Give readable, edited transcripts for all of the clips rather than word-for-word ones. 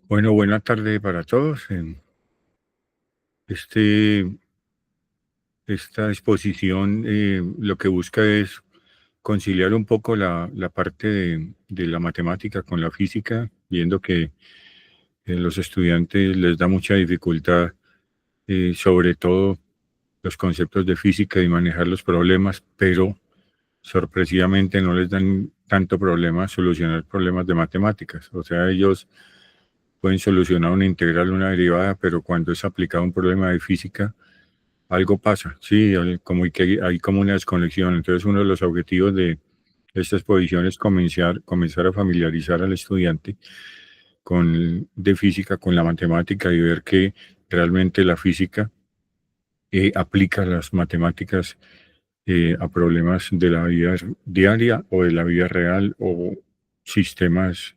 Bueno, buena tarde para todos. Este, esta exposición lo que busca es conciliar un poco la parte de la matemática con la física, viendo que los estudiantes les da mucha dificultad, sobre todo los conceptos de física y manejar los problemas, pero sorpresivamente no les dan tanto problema solucionar problemas de matemáticas. O sea, ellos pueden solucionar una integral, una derivada, pero cuando es aplicado a un problema de física, algo pasa, sí, como que hay como una desconexión. Entonces, uno de los objetivos de esta exposición es comenzar a familiarizar al estudiante de física con la matemática y ver que realmente la física aplica las matemáticas a problemas de la vida diaria o de la vida real o sistemas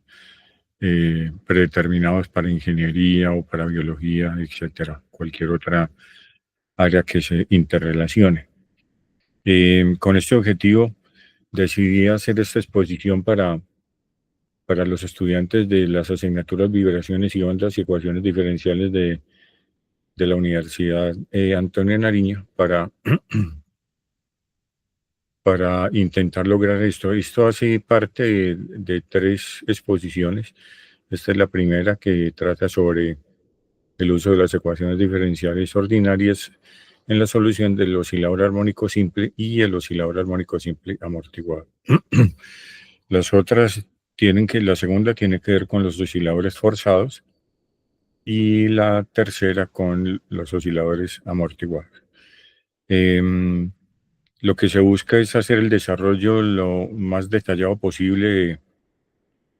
predeterminados para ingeniería o para biología, etcétera, cualquier otra área que se interrelacione. Con este objetivo decidí hacer esta exposición para los estudiantes de las asignaturas Vibraciones y Ondas y Ecuaciones Diferenciales de la Universidad Antonio Nariño para intentar lograr esto. Esto hace parte de tres exposiciones. Esta es la primera, que trata sobre el uso de las ecuaciones diferenciales ordinarias en la solución del oscilador armónico simple y el oscilador armónico simple amortiguado. Las otras la segunda tiene que ver con los osciladores forzados y la tercera con los osciladores amortiguados. Lo que se busca es hacer el desarrollo lo más detallado posible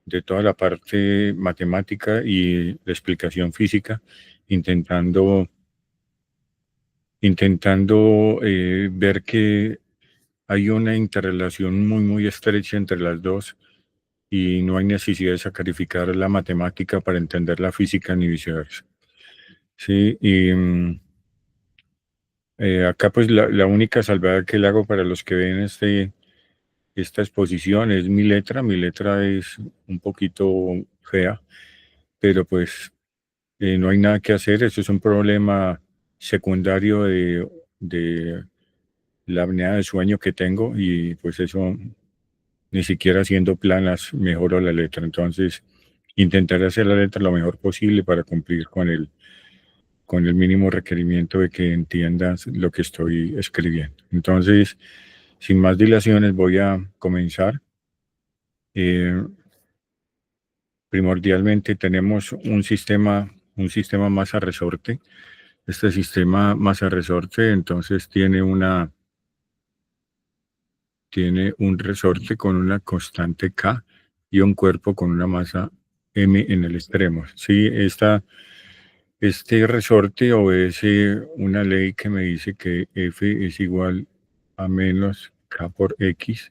de toda la parte matemática y de explicación física, intentando ver que hay una interrelación muy estrecha entre las dos y no hay necesidad de sacrificar la matemática para entender la física ni viceversa. Sí, y acá pues la única salvedad que le hago para los que ven esta exposición es mi letra. Mi letra es un poquito fea, pero pues no hay nada que hacer. Eso es un problema secundario de la apnea de sueño que tengo, y pues eso ni siquiera haciendo planas mejoro la letra. Entonces intentaré hacer la letra lo mejor posible para cumplir con el mínimo requerimiento de que entiendas lo que estoy escribiendo. Entonces, sin más dilaciones, voy a comenzar. Eh, Primordialmente tenemos un sistema masa resorte. Este sistema masa resorte entonces tiene un resorte con una constante K y un cuerpo con una masa M en el extremo. Sí, este resorte obedece una ley que me dice que F es igual a menos K por X,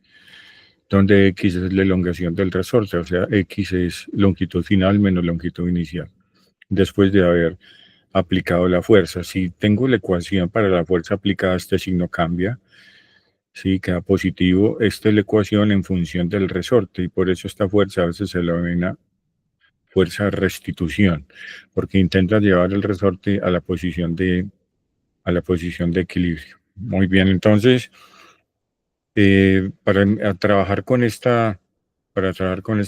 donde X es la elongación del resorte, o sea, X es longitud final menos longitud inicial, después de haber aplicado la fuerza. Si tengo la ecuación para la fuerza aplicada, este signo cambia. Sí, queda positivo. Esta es la ecuación en función del resorte, y por eso esta fuerza a veces se la denomina fuerza de restitución, porque intenta llevar el resorte a la posición de equilibrio. Muy bien, entonces, para trabajar con esta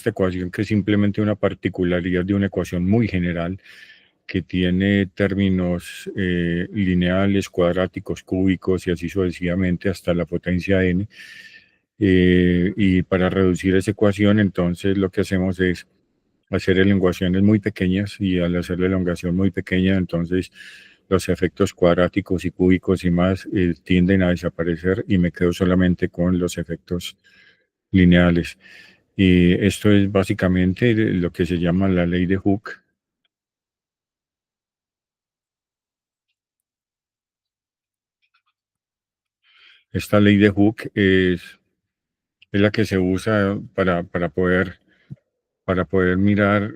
ecuación, que es simplemente una particularidad de una ecuación muy general, que tiene términos lineales, cuadráticos, cúbicos y así sucesivamente hasta la potencia n. Y para reducir esa ecuación, entonces lo que hacemos es hacer elongaciones muy pequeñas, y al hacer la elongación muy pequeña, entonces los efectos cuadráticos y cúbicos y más tienden a desaparecer, y me quedo solamente con los efectos lineales. Y esto es básicamente lo que se llama la ley de Hooke. Esta ley de Hooke es la que se usa para poder mirar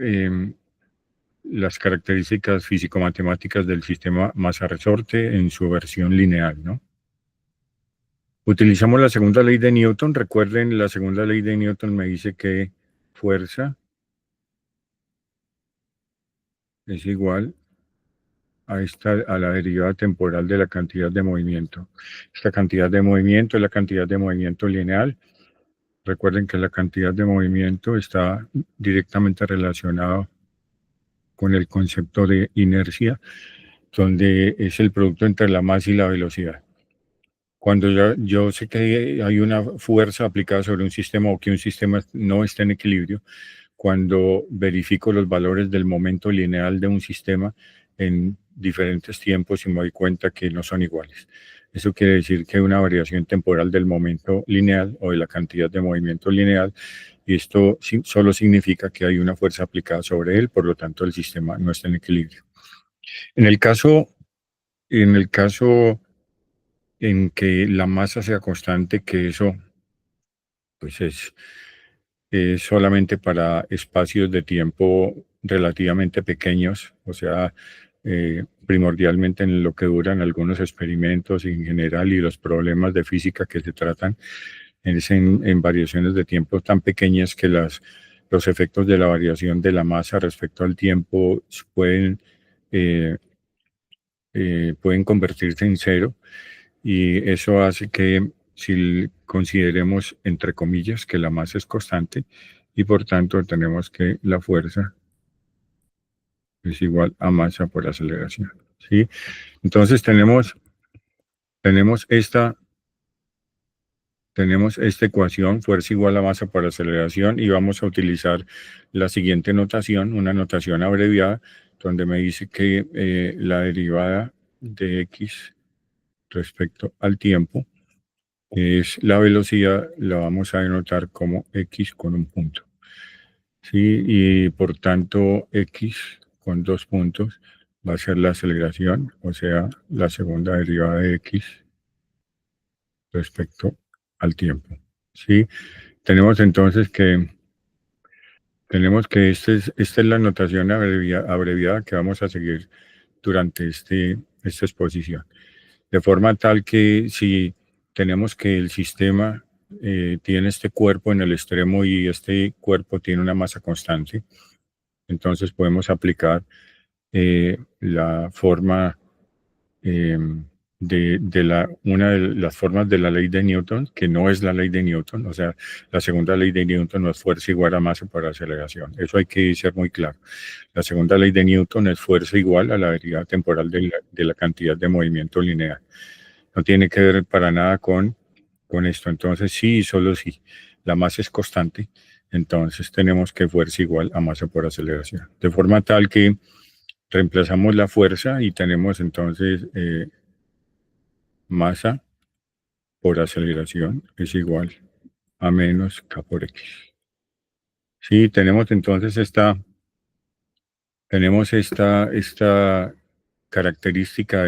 las características físico-matemáticas del sistema masa-resorte en su versión lineal, ¿no? Utilizamos la segunda ley de Newton. Recuerden, la segunda ley de Newton me dice que fuerza es igual a la derivada temporal de la cantidad de movimiento. Esta cantidad de movimiento es la cantidad de movimiento lineal. Recuerden que la cantidad de movimiento está directamente relacionada con el concepto de inercia, donde es el producto entre la masa y la velocidad. Cuando yo sé que hay una fuerza aplicada sobre un sistema o que un sistema no está en equilibrio, cuando verifico los valores del momento lineal de un sistema en diferentes tiempos y me doy cuenta que no son iguales. Eso quiere decir que hay una variación temporal del momento lineal o de la cantidad de movimiento lineal, y esto solo significa que hay una fuerza aplicada sobre él, por lo tanto el sistema no está en equilibrio. En el caso en que la masa sea constante, que eso pues es solamente para espacios de tiempo relativamente pequeños, o sea, primordialmente en lo que duran algunos experimentos en general y los problemas de física que se tratan es en variaciones de tiempo tan pequeñas que los efectos de la variación de la masa respecto al tiempo eh, pueden convertirse en cero, y eso hace que si consideremos, entre comillas, que la masa es constante y por tanto tenemos que la fuerza es igual a masa por aceleración, ¿sí? Entonces tenemos esta, tenemos esta ecuación, fuerza igual a masa por aceleración, y vamos a utilizar la siguiente notación, una notación abreviada, donde me dice que la derivada de x respecto al tiempo es la velocidad, la vamos a denotar como x con un punto, ¿sí? Y por tanto x con dos puntos va a ser la aceleración, o sea, la segunda derivada de x respecto al tiempo, ¿sí? Tenemos entonces que esta es la notación abreviada que vamos a seguir durante esta exposición. De forma tal que si tenemos que el sistema tiene este cuerpo en el extremo y este cuerpo tiene una masa constante, entonces podemos aplicar la forma eh, una de las formas de la ley de Newton, que no es la ley de Newton, o sea, la segunda ley de Newton no es fuerza igual a masa por aceleración. Eso hay que ser muy claro. La segunda ley de Newton es fuerza igual a la derivada temporal de la cantidad de movimiento lineal. No tiene que ver para nada con esto. Entonces, sí y solo sí, la masa es constante, entonces tenemos que fuerza igual a masa por aceleración. De forma tal que reemplazamos la fuerza y tenemos entonces masa por aceleración es igual a menos K por X. Sí, tenemos esta característica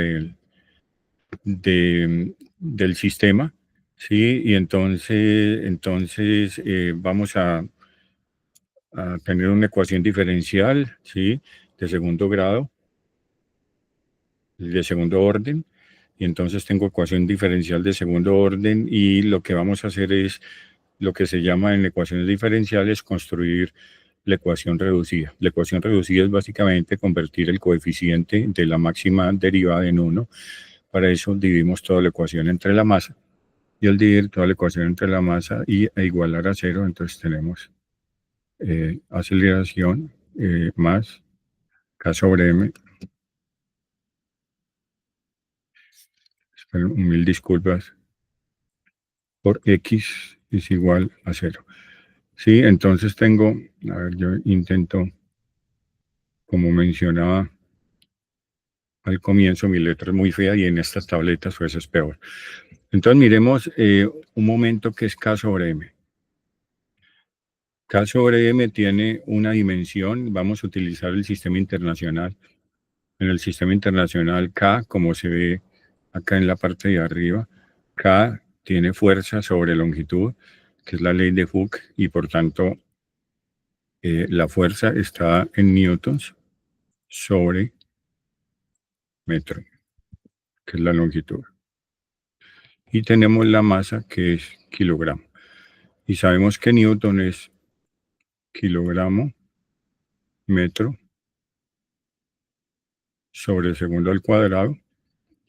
del sistema, ¿sí? Y entonces vamos a tener una ecuación diferencial, ¿sí? De segundo grado, de segundo orden, y entonces tengo ecuación diferencial de segundo orden, y lo que vamos a hacer es lo que se llama en ecuaciones diferenciales construir la ecuación reducida. La ecuación reducida es básicamente convertir el coeficiente de la máxima derivada en 1. Para eso dividimos toda la ecuación entre la masa, y al dividir toda la ecuación entre la masa e igualar a 0, entonces tenemos aceleración más K sobre M. Mil disculpas, por X es igual a 0. Sí, entonces a ver, yo intento, como mencionaba al comienzo, mi letra es muy fea y en estas tabletas pues es peor. Entonces miremos un momento qué es K sobre M. K sobre M tiene una dimensión, vamos a utilizar el sistema internacional. En el sistema internacional K, como se ve acá en la parte de arriba, K tiene fuerza sobre longitud, que es la ley de Hooke, y por tanto la fuerza está en newtons sobre metro, que es la longitud. Y tenemos la masa, que es kilogramo. Y sabemos que newton es kilogramo metro sobre segundo al cuadrado.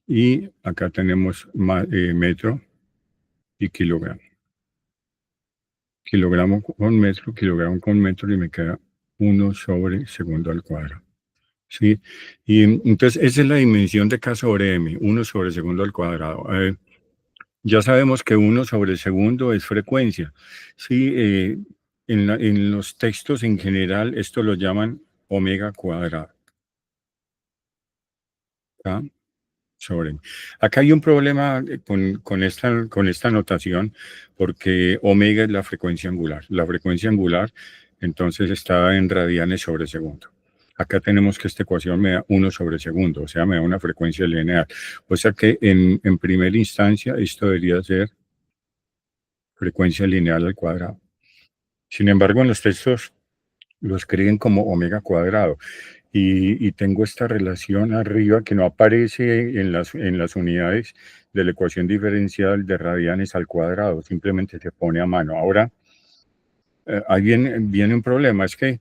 Y acá tenemos metro y kilogramo. Kilogramo kilogramo con metro, y me queda 1 sobre segundo al cuadrado. ¿Sí? Y entonces esa es la dimensión de K sobre M, 1 sobre segundo al cuadrado. Ya sabemos que 1 sobre segundo es frecuencia. Sí, en los textos en general esto lo llaman omega cuadrado. K sobre M. Acá hay un problema con esta notación, porque omega es la frecuencia angular. La frecuencia angular entonces está en radianes sobre segundo. Acá tenemos que esta ecuación me da 1 sobre segundo, o sea, me da una frecuencia lineal. O sea que en primera instancia esto debería ser frecuencia lineal al cuadrado. Sin embargo, en los textos lo escriben como omega cuadrado. Y tengo esta relación arriba que no aparece en las unidades de la ecuación diferencial de radianes al cuadrado, simplemente se pone a mano. Ahora, ahí viene un problema, es que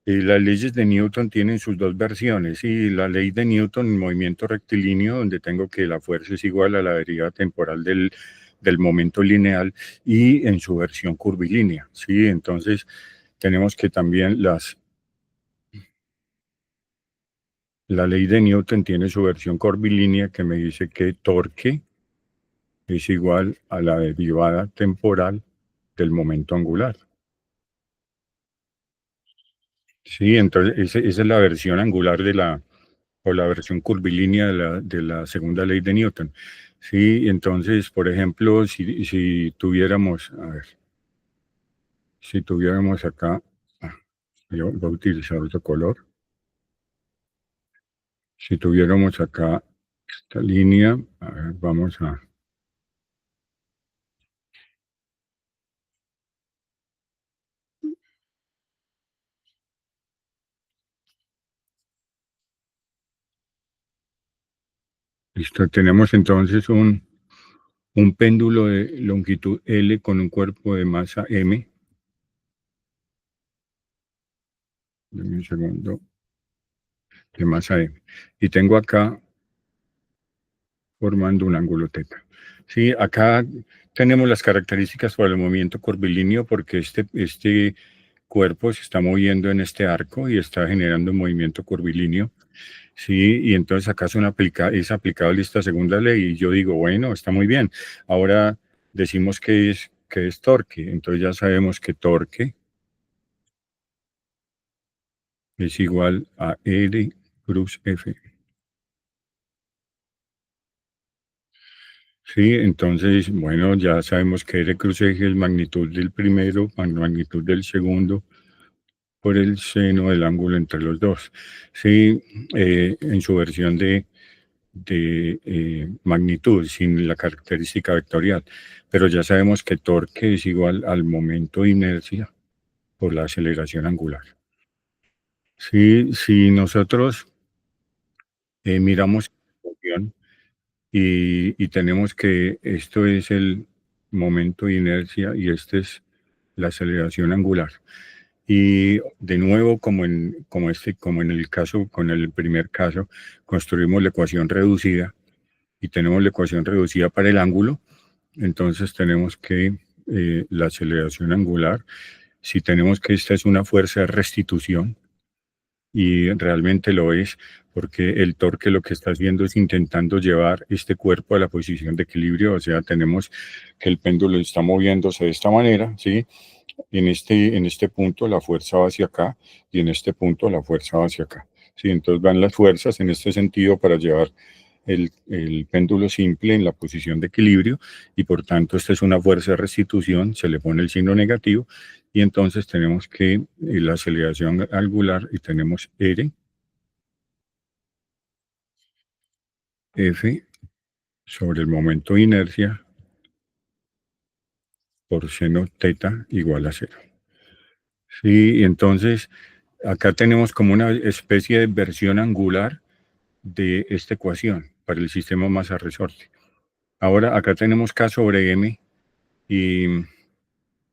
las leyes de Newton tienen sus dos versiones, y la ley de Newton en movimiento rectilíneo, donde tengo que la fuerza es igual a la deriva temporal del momento lineal, y en su versión curvilínea, ¿sí? Entonces, tenemos que también la ley de Newton tiene su versión curvilínea, que me dice que torque es igual a la derivada temporal del momento angular. Sí, entonces esa es la versión angular o la versión curvilínea de la segunda ley de Newton. Sí, entonces, por ejemplo, si tuviéramos, a ver, si tuviéramos acá, yo voy a utilizar otro color. Si tuviéramos acá esta línea, a ver, vamos a... Listo, tenemos entonces un péndulo de longitud L con un cuerpo de masa M. Dame un segundo. De masa M. Y tengo acá formando un ángulo teta. Sí, acá tenemos las características para el movimiento curvilíneo, porque este cuerpo se está moviendo en este arco y está generando un movimiento curvilíneo. Sí, y entonces acá es aplicable esta segunda ley, y yo digo, bueno, está muy bien. Ahora decimos que es torque. Entonces ya sabemos que torque es igual a R cruz F. Sí, entonces, bueno, ya sabemos que R cruz F es magnitud del primero, magnitud del segundo, por el seno del ángulo entre los dos. Sí, en su versión de magnitud, sin la característica vectorial. Pero ya sabemos que torque es igual al momento de inercia por la aceleración angular. Sí, si nosotros miramos y tenemos que esto es el momento de inercia y este es la aceleración angular. Y de nuevo, como en el caso, con el primer caso, construimos la ecuación reducida, y tenemos la ecuación reducida para el ángulo. Entonces tenemos que la aceleración angular, si tenemos que esta es una fuerza de restitución, y realmente lo es, porque el torque lo que está haciendo es intentando llevar este cuerpo a la posición de equilibrio. O sea, tenemos que el péndulo está moviéndose de esta manera, ¿sí? En este punto la fuerza va hacia acá, y en este punto la fuerza va hacia acá. ¿Sí? Entonces van las fuerzas en este sentido para llevar el péndulo simple en la posición de equilibrio, y por tanto esta es una fuerza de restitución, se le pone el signo negativo, y entonces tenemos que la aceleración angular, y tenemos R, F sobre el momento de inercia por seno teta igual a cero. Sí, y entonces acá tenemos como una especie de versión angular de esta ecuación para el sistema masa-resorte. Ahora acá tenemos K sobre M, y,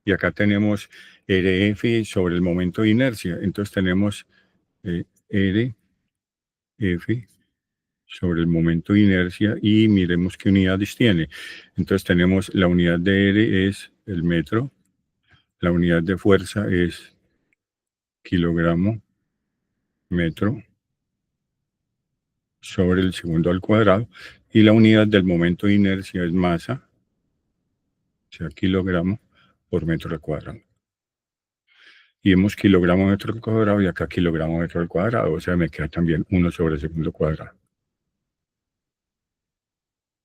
y acá tenemos RF sobre el momento de inercia. Entonces tenemos R F sobre el momento de inercia y miremos qué unidades tiene. Entonces tenemos la unidad de R es el metro, la unidad de fuerza es kilogramo metro sobre el segundo al cuadrado y la unidad del momento de inercia es masa, o sea, kilogramo por metro al cuadrado. Y hemos kilogramo metro al cuadrado y acá kilogramo metro al cuadrado, o sea, me queda también 1 sobre el segundo cuadrado.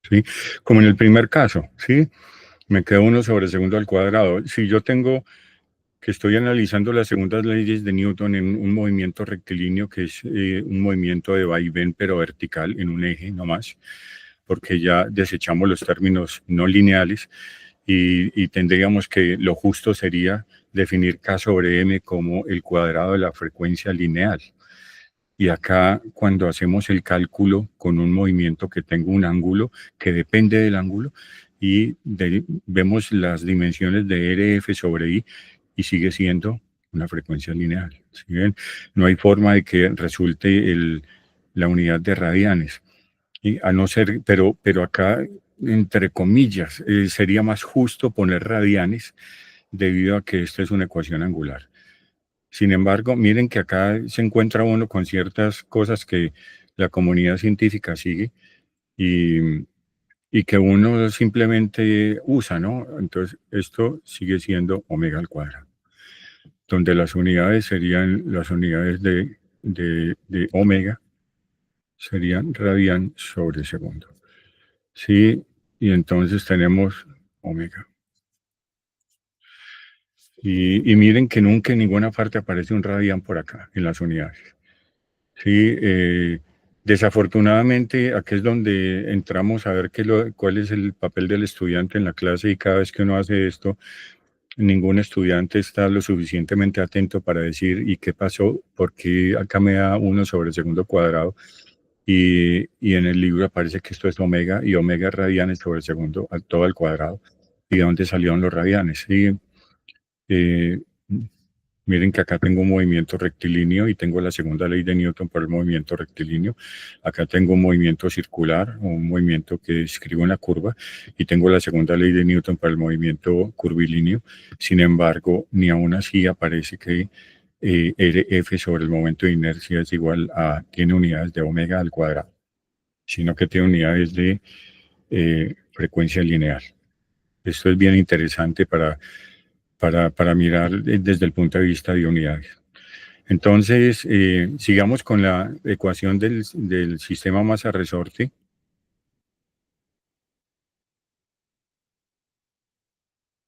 ¿Sí? Como en el primer caso, ¿sí? Me queda 1 sobre el segundo al cuadrado. Si yo tengo que estoy analizando las segundas leyes de Newton en un movimiento rectilíneo, que es un movimiento de vaivén, pero vertical, en un eje nomás, porque ya desechamos los términos no lineales y tendríamos que lo justo sería definir K sobre M como el cuadrado de la frecuencia lineal. Y acá, cuando hacemos el cálculo con un movimiento que tenga un ángulo que depende del ángulo, y vemos las dimensiones de RF sobre I, y sigue siendo una frecuencia lineal. ¿Sí ven? No hay forma de que resulte la unidad de radianes. Y a no ser, pero acá, entre comillas, sería más justo poner radianes debido a que esta es una ecuación angular. Sin embargo, miren que acá se encuentra uno con ciertas cosas que la comunidad científica sigue y, y que uno simplemente usa, ¿no? Entonces, esto sigue siendo omega al cuadrado, donde las unidades serían las unidades de omega, serían radian sobre segundo. Sí, y entonces tenemos omega. Y miren que nunca en ninguna parte aparece un radian por acá, en las unidades. Sí, desafortunadamente aquí es donde entramos a ver cuál es el papel del estudiante en la clase y cada vez que uno hace esto, ningún estudiante está lo suficientemente atento para decir ¿y qué pasó? Porque acá me da 1 sobre el segundo cuadrado y en el libro aparece que esto es omega y omega radianes sobre el segundo, todo al cuadrado. ¿Y de dónde salieron los radianes? Sí, eh, miren que acá tengo un movimiento rectilíneo y tengo la segunda ley de Newton por el movimiento rectilíneo. Acá tengo un movimiento circular, un movimiento que escribo en la curva, y tengo la segunda ley de Newton para el movimiento curvilíneo. Sin embargo, ni aún así aparece que RF sobre el momento de inercia es igual a, tiene unidades de omega al cuadrado, sino que tiene unidades de frecuencia lineal. Esto es bien interesante para mirar desde el punto de vista de unidades. Entonces, sigamos con la ecuación del sistema masa-resorte.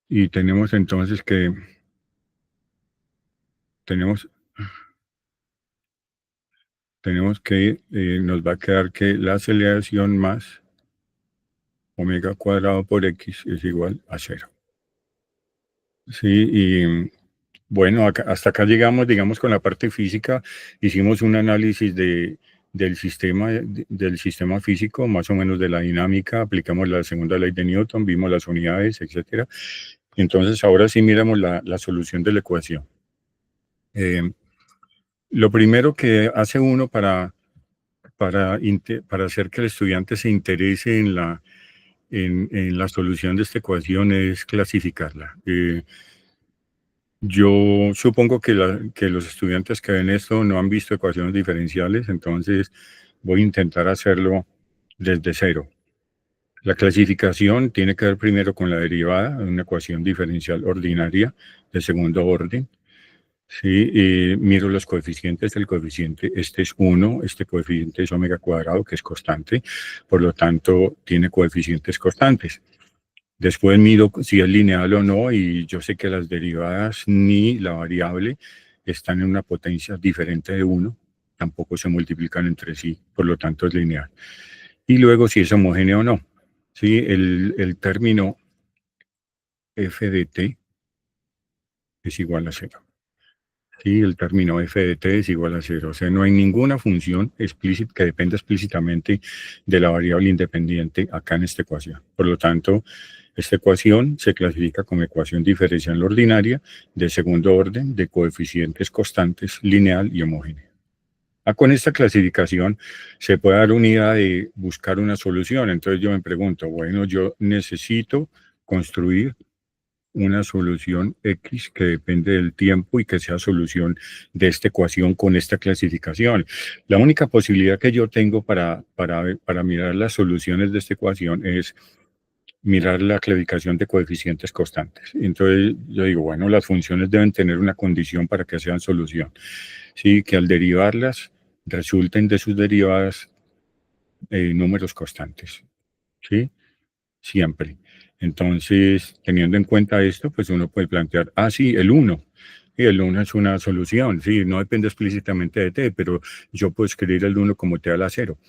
Y tenemos entonces que tenemos que nos va a quedar que la aceleración más omega cuadrado por x es igual a 0. Sí, y bueno, hasta acá llegamos, digamos, con la parte física. Hicimos un análisis del sistema físico, más o menos de la dinámica, aplicamos la segunda ley de Newton, vimos las unidades, etc. Entonces, ahora sí miramos la solución de la ecuación. Lo primero que hace uno para hacer que el estudiante se interese en la solución de esta ecuación es clasificarla. Yo supongo que los estudiantes que ven esto no han visto ecuaciones diferenciales, entonces voy a intentar hacerlo desde cero. La clasificación tiene que ver primero con la derivada de una ecuación diferencial ordinaria de segundo orden. Sí, miro los coeficientes. El coeficiente, este es 1, este coeficiente es omega cuadrado, que es constante, por lo tanto tiene coeficientes constantes. Después miro si es lineal o no y yo sé que las derivadas ni la variable están en una potencia diferente de 1, tampoco se multiplican entre sí, por lo tanto es lineal. Y luego si es homogéneo o no. ¿Sí? El término f de t es igual a 0. Sí, el término f de t es igual a 0. O sea, no hay ninguna función explícita que dependa explícitamente de la variable independiente acá en esta ecuación. Por lo tanto, esta ecuación se clasifica como ecuación diferencial ordinaria de segundo orden de coeficientes constantes, lineal y homogénea. Con esta clasificación se puede dar una idea de buscar una solución. Entonces yo me pregunto, bueno, yo necesito construir una solución X que depende del tiempo y que sea solución de esta ecuación con esta clasificación. La única posibilidad que yo tengo para mirar las soluciones de esta ecuación es mirar la clasificación de coeficientes constantes. Entonces yo digo, bueno, las funciones deben tener una condición para que sean solución. Sí, que al derivarlas resulten de sus derivadas números constantes. ¿Sí? Siempre. Entonces, teniendo en cuenta esto, pues uno puede plantear, sí, el 1. Y el 1 es una solución, sí, no depende explícitamente de t, pero yo puedo escribir el 1 como t a la 0.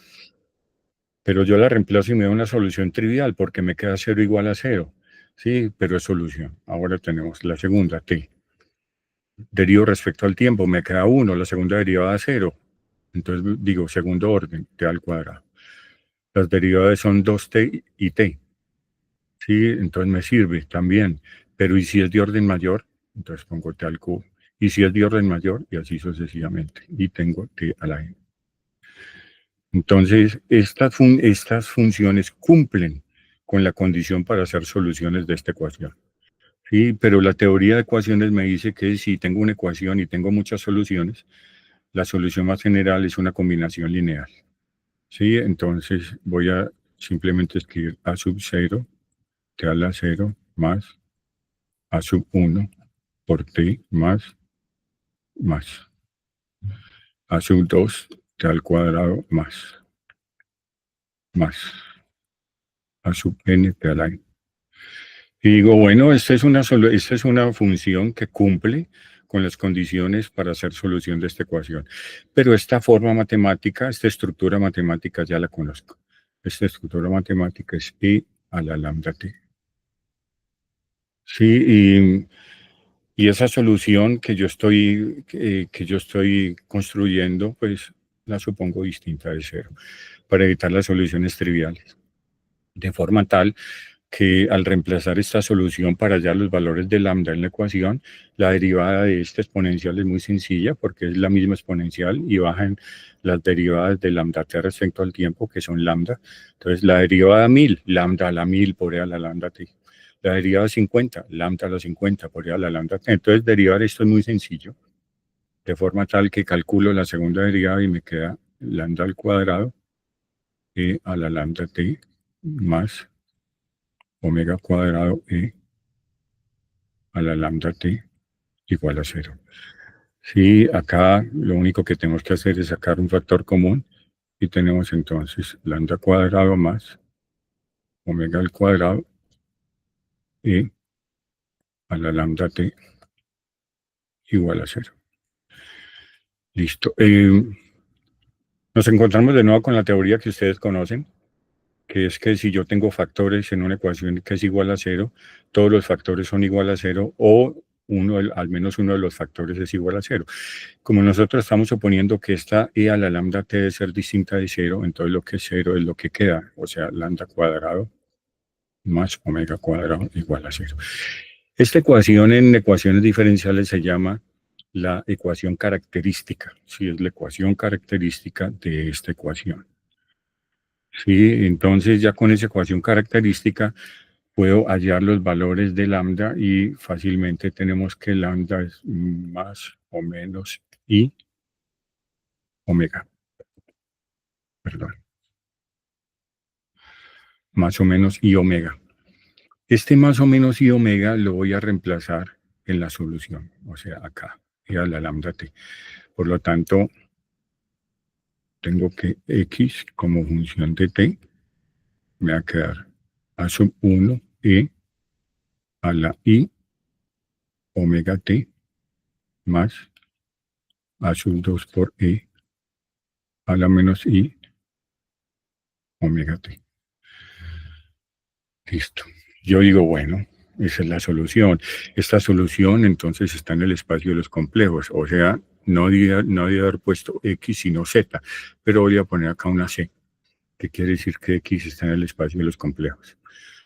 Pero yo la reemplazo y me da una solución trivial porque me queda 0 igual a 0. Sí, pero es solución. Ahora tenemos la segunda, t. Derivo respecto al tiempo, me queda 1, la segunda derivada 0. Entonces digo, segundo orden, t al cuadrado. Las derivadas son 2t y t. Sí, entonces me sirve también. Pero ¿y si es de orden mayor? Entonces pongo t al cubo. Y si es de orden mayor, y así sucesivamente. Y tengo t a la n. Entonces, estas funciones cumplen con la condición para hacer soluciones de esta ecuación. Sí, pero la teoría de ecuaciones me dice que si tengo una ecuación y tengo muchas soluciones, la solución más general es una combinación lineal. Sí, entonces voy a simplemente escribir a sub 0, t a la 0 más a sub 1 por t más a sub 2 t al cuadrado más a sub n t a la n. Y digo, bueno, esta es una función que cumple con las condiciones para hacer solución de esta ecuación. Pero esta forma matemática, esta estructura matemática ya la conozco. Esta estructura matemática es e a la lambda t. Sí, y esa solución que yo estoy construyendo, pues la supongo distinta de 0, para evitar las soluciones triviales. De forma tal que al reemplazar esta solución para hallar los valores de lambda en la ecuación, la derivada de esta exponencial es muy sencilla porque es la misma exponencial y bajan las derivadas de lambda t respecto al tiempo, que son lambda. Entonces, la derivada 1000, lambda a la 1000 por e a la lambda t. La derivada 50, lambda a la 50 por e a la lambda t. Entonces, derivar esto es muy sencillo, de forma tal que calculo la segunda derivada y me queda lambda al cuadrado e a la lambda t más omega cuadrado e a la lambda t igual a 0. Sí, acá lo único que tenemos que hacer es sacar un factor común y tenemos entonces lambda cuadrado más omega al cuadrado e a la lambda t igual a 0. Listo. Nos encontramos de nuevo con la teoría que ustedes conocen, que es que si yo tengo factores en una ecuación que es igual a 0, todos los factores son igual a 0 o al menos uno de los factores es igual a 0. Como nosotros estamos suponiendo que esta e a la lambda t debe ser distinta de 0, entonces lo que es 0 es lo que queda, o sea, lambda cuadrado más omega cuadrado igual a 0. Esta ecuación en ecuaciones diferenciales se llama la ecuación característica. Sí, es la ecuación característica de esta ecuación. Sí, entonces ya con esa ecuación característica puedo hallar los valores de lambda y fácilmente tenemos que lambda es más o menos i omega. Perdón. Más o menos i omega. Este más o menos i omega lo voy a reemplazar en la solución, o sea, acá, y a la lambda t. Por lo tanto, tengo que x como función de t me va a quedar a sub 1 e a la i omega t más a sub 2 por e a la menos i omega t. Listo. Yo digo, bueno, esa es la solución. Esta solución entonces está en el espacio de los complejos, o sea, no debía haber puesto x sino z, pero voy a poner acá una c, que quiere decir que x está en el espacio de los complejos.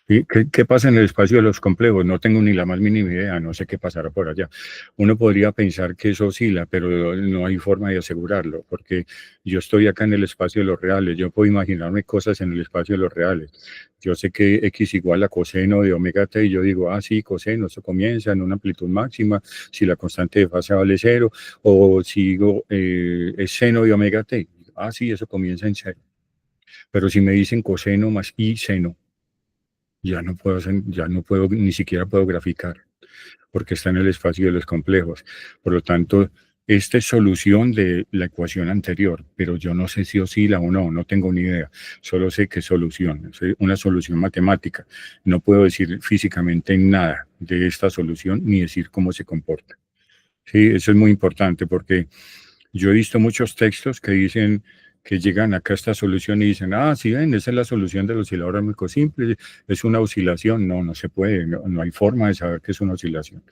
¿Sí? ¿Qué pasa en el espacio de los complejos? No tengo ni la más mínima idea, no sé qué pasará por allá. Uno podría pensar que eso oscila, pero no hay forma de asegurarlo, porque yo estoy acá en el espacio de los reales, yo puedo imaginarme cosas en el espacio de los reales. Yo sé que X igual a coseno de omega t, y yo digo, ah, sí, coseno, eso comienza en una amplitud máxima, si la constante de fase vale cero, o sigo, es seno de omega t, ah, sí, eso comienza en cero. Pero si me dicen coseno más y seno, ya no puedo, ni siquiera puedo graficar, porque está en el espacio de los complejos. Por lo tanto, esta es solución de la ecuación anterior, pero yo no sé si oscila o no, no tengo ni idea. Solo sé que es solución, es una solución matemática. No puedo decir físicamente nada de esta solución ni decir cómo se comporta. Sí, eso es muy importante porque yo he visto muchos textos que dicen que llegan acá a esta solución y dicen, ah, sí, ven, esa es la solución del oscilador armónico simple, es una oscilación. No, no se puede, no, no hay forma de saber que es una oscilación,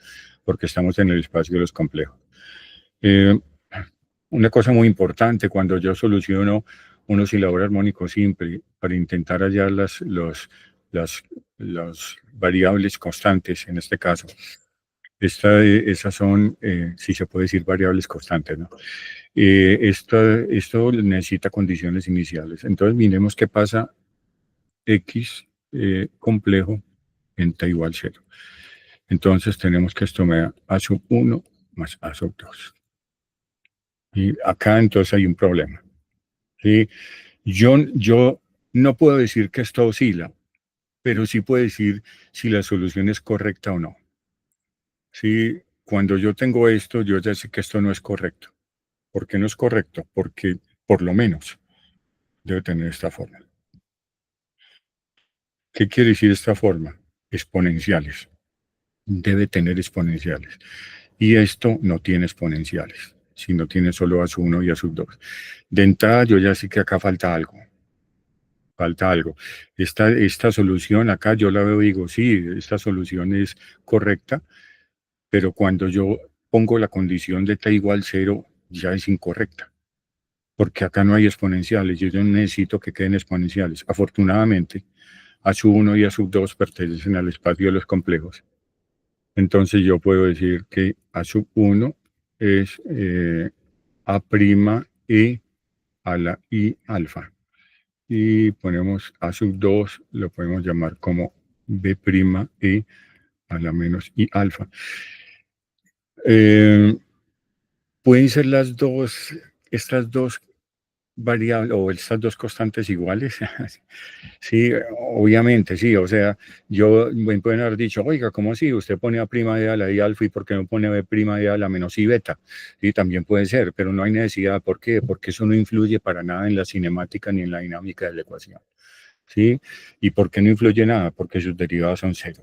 porque estamos en el espacio de los complejos. Eh, una cosa muy importante, cuando yo soluciono un oscilador armónico simple para intentar hallar las, las variables constantes, en este caso, esas son, si se puede decir, variables constantes, ¿no? Esto necesita condiciones iniciales. Entonces, miremos qué pasa X complejo en t igual 0. Entonces, tenemos que esto me da A sub 1 más A sub 2. Y acá entonces hay un problema. ¿Sí? Yo no puedo decir que esto oscila, pero sí puedo decir si la solución es correcta o no. ¿Sí? Cuando yo tengo esto, yo ya sé que esto no es correcto. ¿Por qué no es correcto? Porque por lo menos debe tener esta forma. ¿Qué quiere decir esta forma? Exponenciales. Debe tener exponenciales. Y esto no tiene exponenciales, sino tiene solo a su 1 y a su 2. De entrada, yo ya sé que acá falta algo. Falta algo. Esta solución acá yo la veo y digo, sí, esta solución es correcta, pero cuando yo pongo la condición de t igual 0, ya es incorrecta, porque acá no hay exponenciales, yo necesito que queden exponenciales. Afortunadamente, a sub 1 y a sub 2 pertenecen al espacio de los complejos. Entonces yo puedo decir que a sub 1 es a' e a la i alfa. Y ponemos a sub 2, lo podemos llamar como b' e a la menos i alfa. Pueden ser estas dos variables o estas dos constantes iguales. Sí, obviamente, sí. O sea, me pueden haber dicho, oiga, ¿cómo así? Usted pone a prima de a la i alfa y ¿por qué no pone b prima de a la menos i beta? Sí, también puede ser, pero no hay necesidad. ¿Por qué? Porque eso no influye para nada en la cinemática ni en la dinámica de la ecuación. ¿Sí? ¿Y por qué no influye nada? Porque sus derivadas son cero.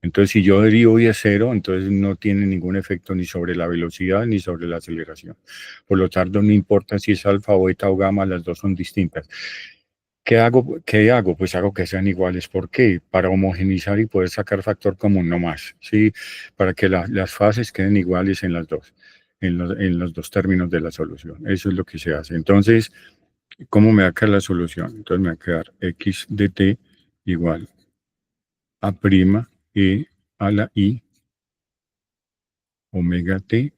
Entonces, si yo derivo y es cero, entonces no tiene ningún efecto ni sobre la velocidad ni sobre la aceleración. Por lo tanto, no importa si es alfa o beta o gamma, las dos son distintas. ¿Qué hago? ¿Qué hago? Pues hago que sean iguales. ¿Por qué? Para homogenizar y poder sacar factor común, no más. ¿Sí? Para que las fases queden iguales en las dos, en los dos términos de la solución. Eso es lo que se hace. Entonces, ¿cómo me va a quedar la solución? Entonces me va a quedar x de t igual a' e a la i omega t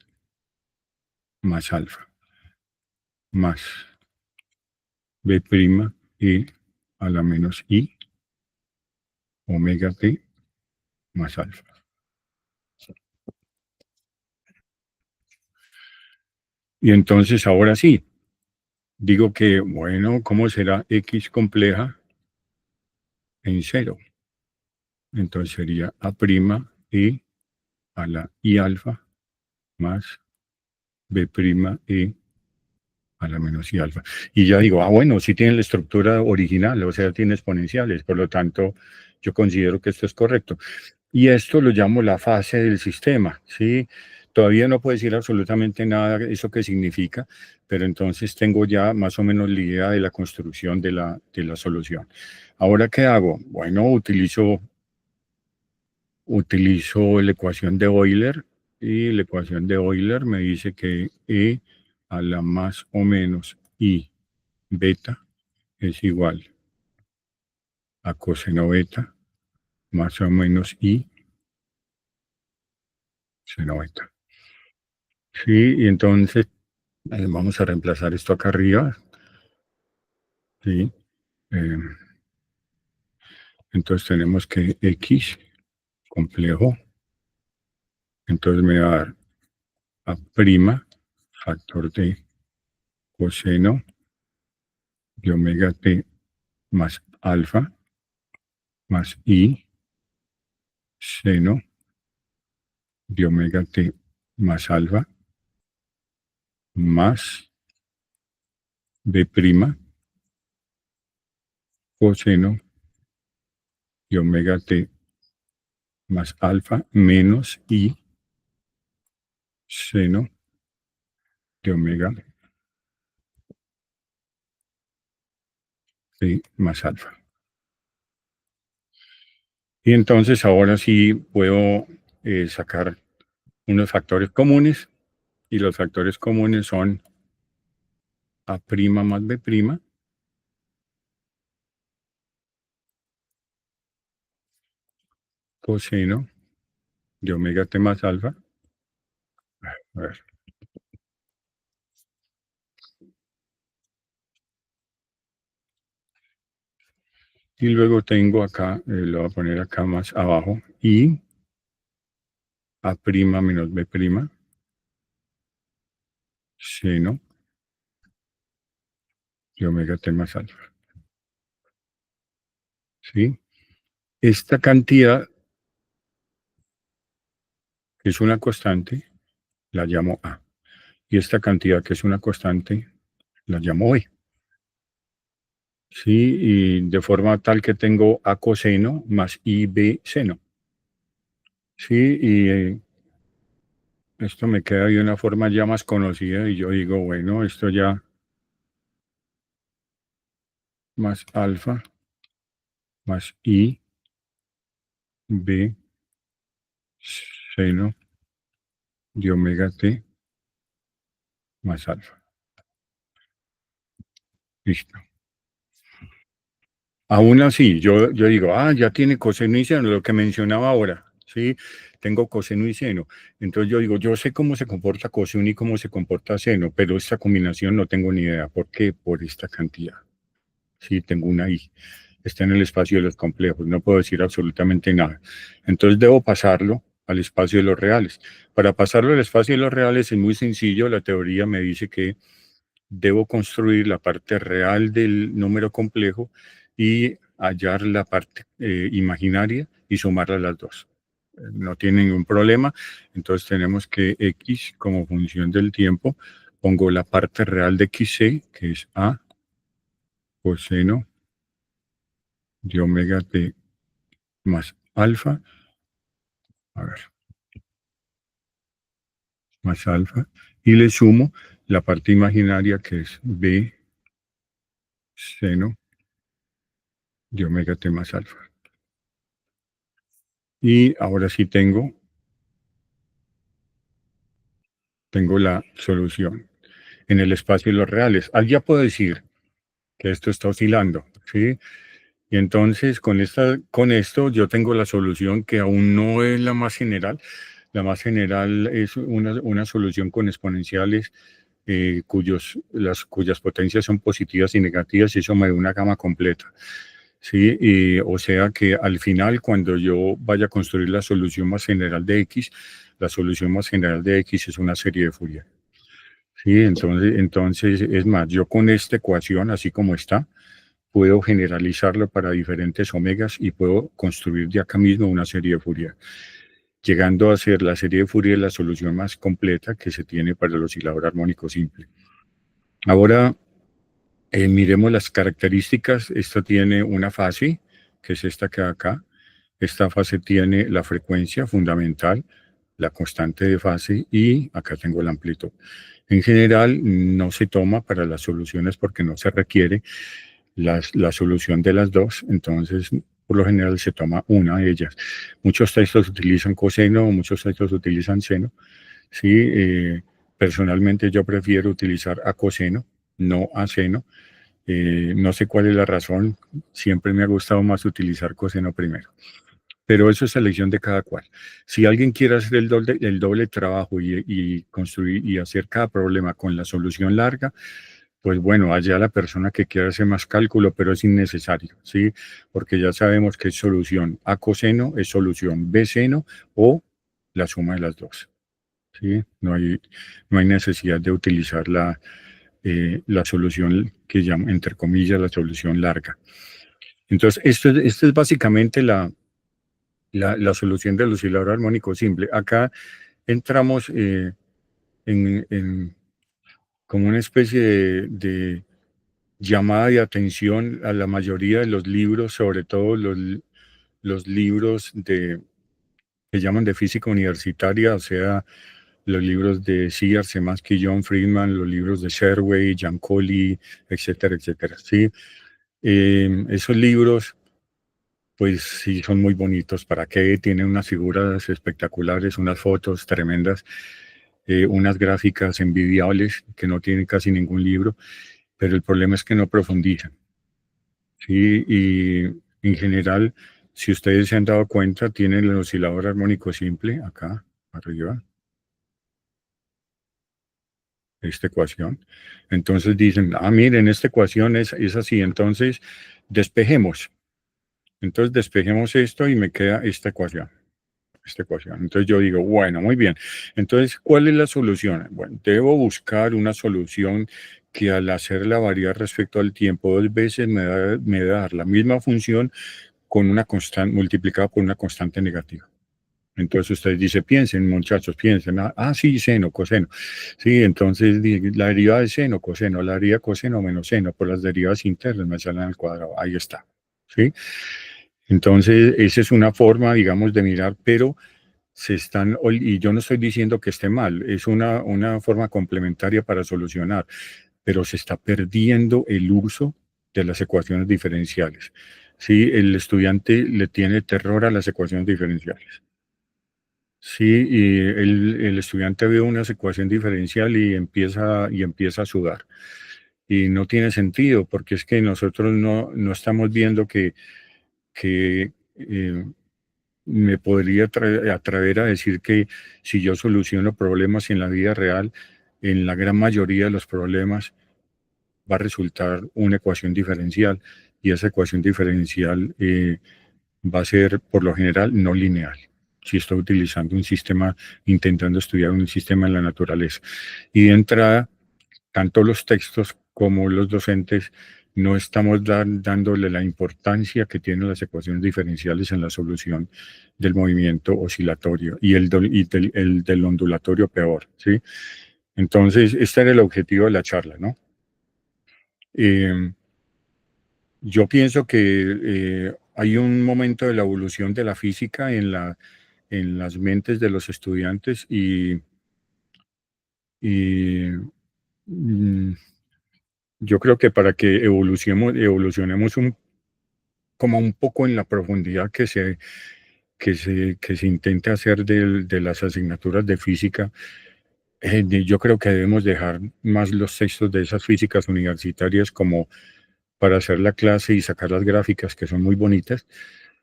más alfa más b' e a la menos i omega t más alfa. Y entonces ahora sí, digo que, bueno, ¿cómo será x compleja en cero? Entonces sería a' e a la i alfa más b' e a la menos i alfa. Y ya digo, bueno, sí tiene la estructura original, o sea, tiene exponenciales, por lo tanto, yo considero que esto es correcto. Y esto lo llamo la fase del sistema, ¿sí? Todavía no puedo decir absolutamente nada de eso que significa, pero entonces tengo ya más o menos la idea de la construcción de la solución. Ahora, ¿qué hago? Bueno, utilizo la ecuación de Euler, y la ecuación de Euler me dice que E a la más o menos I beta es igual a coseno beta más o menos I C90. Sí, y entonces vamos a reemplazar esto acá arriba. Sí. Entonces tenemos que X complejo. Entonces me va a dar A' factor de coseno de omega t más alfa más I seno de omega t más alfa más B' coseno de omega t más alfa menos I seno de omega t más alfa. Y entonces ahora sí puedo sacar unos factores comunes, y los factores comunes son A' más B', coseno de omega t más alfa. A ver. Y luego tengo acá, lo voy a poner acá más abajo, y A' menos B', seno de omega t más alfa. ¿Sí? Esta cantidad, que es una constante, la llamo A. Y esta cantidad, que es una constante, la llamo B. ¿Sí? Y de forma tal que tengo A coseno más IB seno. ¿Sí? Y esto me queda de una forma ya más conocida y yo digo, bueno, esto ya más alfa más I B seno de omega t más alfa. Listo. Aún así, yo digo, ya tiene coseno y seno, lo que mencionaba ahora, ¿sí? Tengo coseno y seno. Entonces yo digo, yo sé cómo se comporta coseno y cómo se comporta seno, pero esta combinación no tengo ni idea. ¿Por qué? Por esta cantidad. Sí, tengo una I. Está en el espacio de los complejos, no puedo decir absolutamente nada. Entonces debo pasarlo al espacio de los reales. Para pasarlo al espacio de los reales es muy sencillo, la teoría me dice que debo construir la parte real del número complejo y hallar la parte imaginaria y sumarla a las dos. No tiene ningún problema. Entonces tenemos que X como función del tiempo, pongo la parte real de XC, que es A coseno de omega t más alfa, a ver, más alfa, y le sumo la parte imaginaria que es B seno de omega t más alfa. Y ahora sí tengo la solución en el espacio de los reales. Ya puedo decir que esto está oscilando, ¿sí? Y entonces con esto yo tengo la solución que aún no es la más general. La más general es una solución con exponenciales cuyas potencias son positivas y negativas, y eso me da una gama completa. ¿Sí? O sea que al final, cuando yo vaya a construir la solución más general de X, la solución más general de X es una serie de Fourier. Sí, entonces, es más, yo con esta ecuación, así como está, puedo generalizarlo para diferentes omegas y puedo construir de acá mismo una serie de Fourier, llegando a ser la serie de Fourier la solución más completa que se tiene para el oscilador armónico simple. Ahora, miremos las características. Esto tiene una fase, que es esta que acá. Esta fase tiene la frecuencia fundamental, la constante de fase, y acá tengo la amplitud. En general, no se toma para las soluciones porque no se requiere la solución de las dos, entonces por lo general se toma una de ellas. Muchos textos utilizan coseno, muchos textos utilizan seno. Sí, personalmente yo prefiero utilizar a coseno, no a seno. No sé cuál es la razón, siempre me ha gustado más utilizar coseno primero. pero eso es elección de cada cual. Si alguien quiere hacer el doble trabajo y construir y hacer cada problema con la solución larga, pues bueno, allá la persona que quiera hacer más cálculo, pero es innecesario, ¿sí? Porque ya sabemos que es solución A coseno, es solución B seno o la suma de las dos, ¿sí? No hay necesidad de utilizar la solución que llamo, entre comillas, la solución larga. Entonces, esto es básicamente la solución del oscilador armónico simple. Acá entramos en como una especie de llamada de atención a la mayoría de los libros, sobre todo los libros que llaman de física universitaria, o sea, los libros de Sears, Zemansky, John Friedman, los libros de Sherway, Giancoli, etcétera, etcétera. ¿Sí? Esos libros, pues sí, son muy bonitos. ¿Para qué? Tienen unas figuras espectaculares, unas fotos tremendas, unas gráficas envidiables que no tienen casi ningún libro, pero el problema es que no profundizan. Sí, y en general, si ustedes se han dado cuenta, tienen el oscilador armónico simple acá arriba, esta ecuación. Entonces dicen, miren, esta ecuación es así, entonces despejemos. Entonces despejemos esto y me queda esta ecuación. Esta ecuación. Entonces yo digo, bueno, muy bien. Entonces, ¿cuál es la solución? Bueno, debo buscar una solución que al hacerla variar respecto al tiempo dos veces me da dar la misma función con una constante, multiplicada por una constante negativa. Entonces ustedes dicen, piensen, muchachos, piensen, sí, seno, coseno. Sí, entonces la derivada de seno, coseno, la derivada de coseno menos seno, por las derivas internas me salen al cuadrado. Ahí está. ¿Sí? Entonces, esa es una forma, digamos, de mirar, pero y yo no estoy diciendo que esté mal, es una forma complementaria para solucionar, pero se está perdiendo el uso de las ecuaciones diferenciales. Sí, el estudiante le tiene terror a las ecuaciones diferenciales. Sí, y el estudiante ve una ecuación diferencial y empieza a sudar. Y no tiene sentido, porque es que nosotros no estamos viendo que me podría atrever a decir que si yo soluciono problemas en la vida real, en la gran mayoría de los problemas va a resultar una ecuación diferencial y esa ecuación diferencial va a ser por lo general no lineal. Si estoy utilizando un sistema, intentando estudiar un sistema en la naturaleza. Y de entrada, tanto los textos como los docentes no estamos dándole la importancia que tienen las ecuaciones diferenciales en la solución del movimiento oscilatorio y el del ondulatorio peor, ¿sí? Entonces, este era el objetivo de la charla, ¿no? Eh, yo pienso que hay un momento de la evolución de la física en las mentes de los estudiantes y mm, yo creo que para que evolucionemos como un poco en la profundidad que se intenta hacer de las asignaturas de física, yo creo que debemos dejar más los textos de esas físicas universitarias como para hacer la clase y sacar las gráficas que son muy bonitas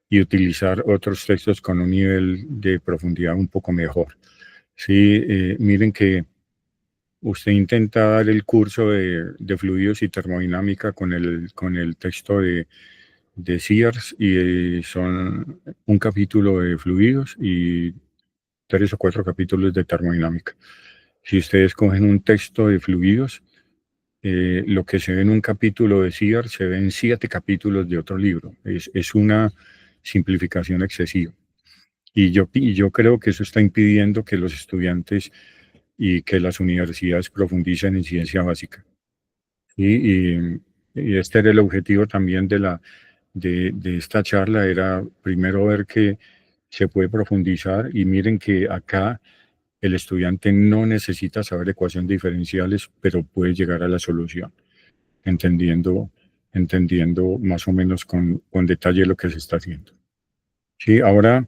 y utilizar otros textos con un nivel de profundidad un poco mejor. Sí, miren que usted intenta dar el curso de fluidos y termodinámica con el texto de Sears y son un capítulo de fluidos y 3 o 4 capítulos de termodinámica. Si ustedes cogen un texto de fluidos, lo que se ve en un capítulo de Sears se ve en 7 capítulos de otro libro. Es una simplificación excesiva. Y yo creo que eso está impidiendo que los estudiantes y que las universidades profundicen en ciencia básica. Y este era el objetivo también de esta charla, era primero ver que se puede profundizar y miren que acá el estudiante no necesita saber ecuaciones diferenciales, pero puede llegar a la solución, entendiendo más o menos con detalle lo que se está haciendo. Sí, ahora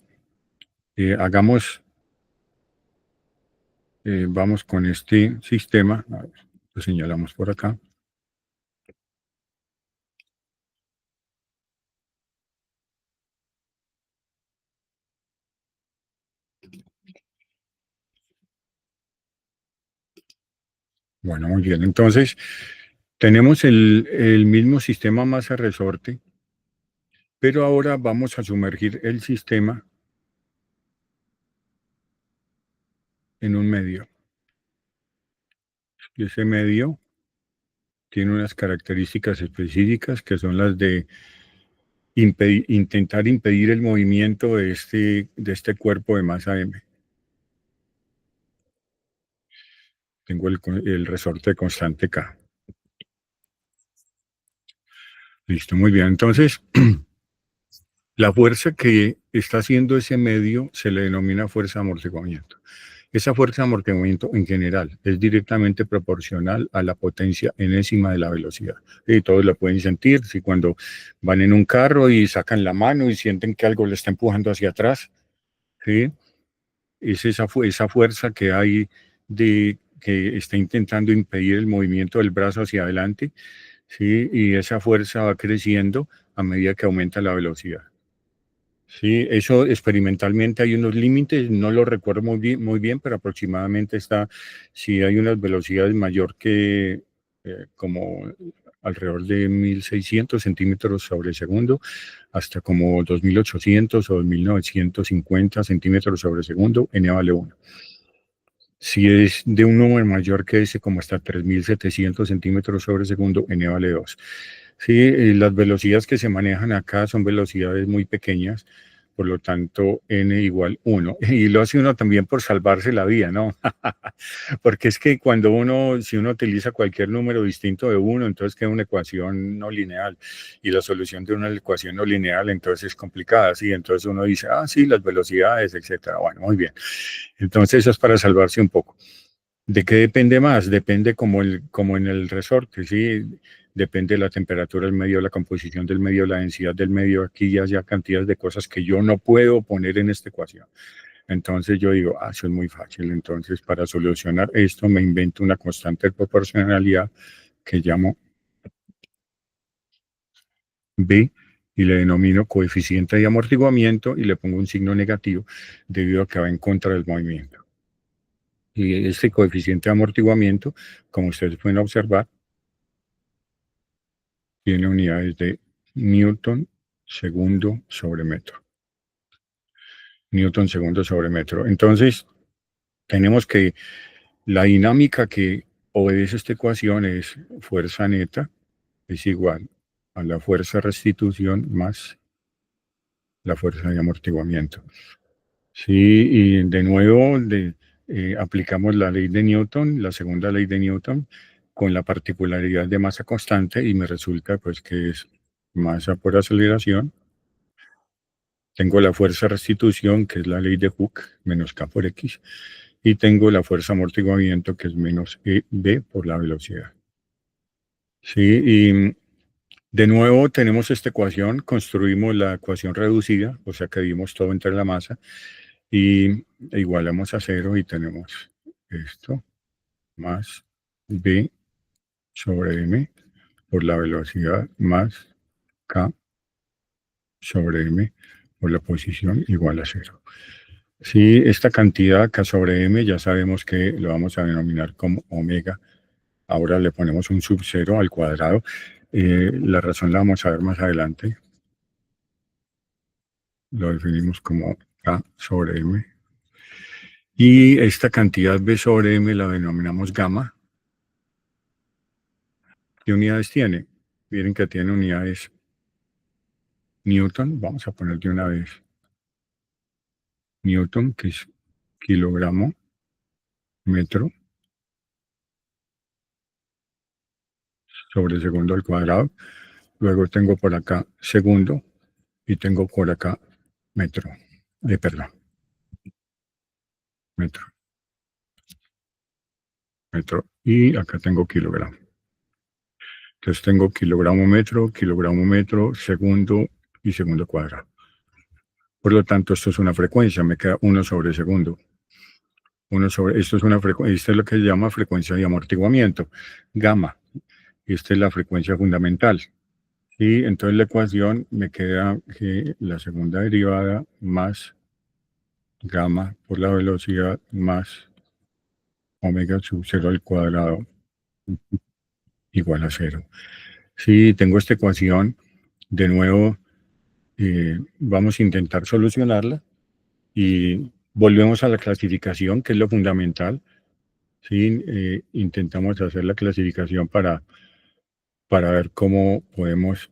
vamos con este sistema, a ver, lo señalamos por acá. Bueno, muy bien. Entonces, tenemos el mismo sistema masa-resorte, pero ahora vamos a sumergir el sistema en un medio. Y ese medio tiene unas características específicas que son las de intentar impedir el movimiento de este cuerpo de masa M. Tengo el resorte constante K. Listo, muy bien. Entonces, la fuerza que está haciendo ese medio se le denomina fuerza de amortiguamiento. Esa fuerza de amortiguamiento en general es directamente proporcional a la potencia enésima de la velocidad. Y todos lo pueden sentir, si cuando van en un carro y sacan la mano y sienten que algo le está empujando hacia atrás, ¿sí? Es esa fuerza que hay que está intentando impedir el movimiento del brazo hacia adelante, ¿sí? Y esa fuerza va creciendo a medida que aumenta la velocidad. Sí, eso experimentalmente hay unos límites, no lo recuerdo muy bien, pero aproximadamente está, si hay unas velocidades mayor que como alrededor de 1600 centímetros sobre segundo, hasta como 2800 o 2950 centímetros sobre segundo, n vale 1. Si es de un número mayor que ese, como hasta 3700 centímetros sobre segundo, n vale 2. Sí, las velocidades que se manejan acá son velocidades muy pequeñas, por lo tanto n igual 1. Y lo hace uno también por salvarse la vida, ¿no? Porque es que cuando si uno utiliza cualquier número distinto de 1, entonces queda una ecuación no lineal. Y la solución de una ecuación no lineal entonces es complicada, ¿sí? Entonces uno dice, sí, las velocidades, etcétera. Bueno, muy bien. Entonces eso es para salvarse un poco. ¿De qué depende más? Depende como en el resorte, ¿sí? Depende de la temperatura del medio, la composición del medio, la densidad del medio. Aquí ya hay cantidades de cosas que yo no puedo poner en esta ecuación. Entonces yo digo, eso es muy fácil. Entonces para solucionar esto me invento una constante de proporcionalidad que llamo B y le denomino coeficiente de amortiguamiento y le pongo un signo negativo debido a que va en contra del movimiento. Y este coeficiente de amortiguamiento, como ustedes pueden observar, tiene unidades de Newton segundo sobre metro. Newton segundo sobre metro. Entonces, tenemos que la dinámica que obedece esta ecuación es fuerza neta es igual a la fuerza de restitución más la fuerza de amortiguamiento. Sí, y de nuevo aplicamos la ley de Newton, la segunda ley de Newton, con la particularidad de masa constante y me resulta pues que es masa por aceleración. Tengo la fuerza de restitución, que es la ley de Hooke, menos K por X, y tengo la fuerza de amortiguamiento, que es menos B por la velocidad. Sí, y de nuevo tenemos esta ecuación, construimos la ecuación reducida, o sea que vimos todo entre la masa, y igualamos a 0 y tenemos esto más B sobre M por la velocidad más K sobre M por la posición igual a 0. Si esta cantidad K sobre M ya sabemos que lo vamos a denominar como omega. Ahora le ponemos un sub 0 al cuadrado. La razón la vamos a ver más adelante. Lo definimos como K sobre M. Y esta cantidad B sobre M la denominamos gamma. ¿Qué unidades tiene? Miren que tiene unidades Newton. Vamos a poner de una vez Newton, que es kilogramo, metro, sobre segundo al cuadrado. Luego tengo por acá segundo y tengo por acá metro. Perdón, metro, metro. Y acá tengo kilogramo. Entonces tengo kilogramo, metro, segundo y segundo cuadrado. Por lo tanto, esto es una frecuencia, me queda 1 sobre segundo. Esto es una frecuencia, esto es lo que se llama frecuencia de amortiguamiento, gamma. Esta es la frecuencia fundamental. Y entonces la ecuación me queda que la segunda derivada más gamma por la velocidad más omega sub 0 al cuadrado igual a 0. Si tengo esta ecuación, de nuevo vamos a intentar solucionarla y volvemos a la clasificación, que es lo fundamental. ¿Sí? Intentamos hacer la clasificación para ver cómo podemos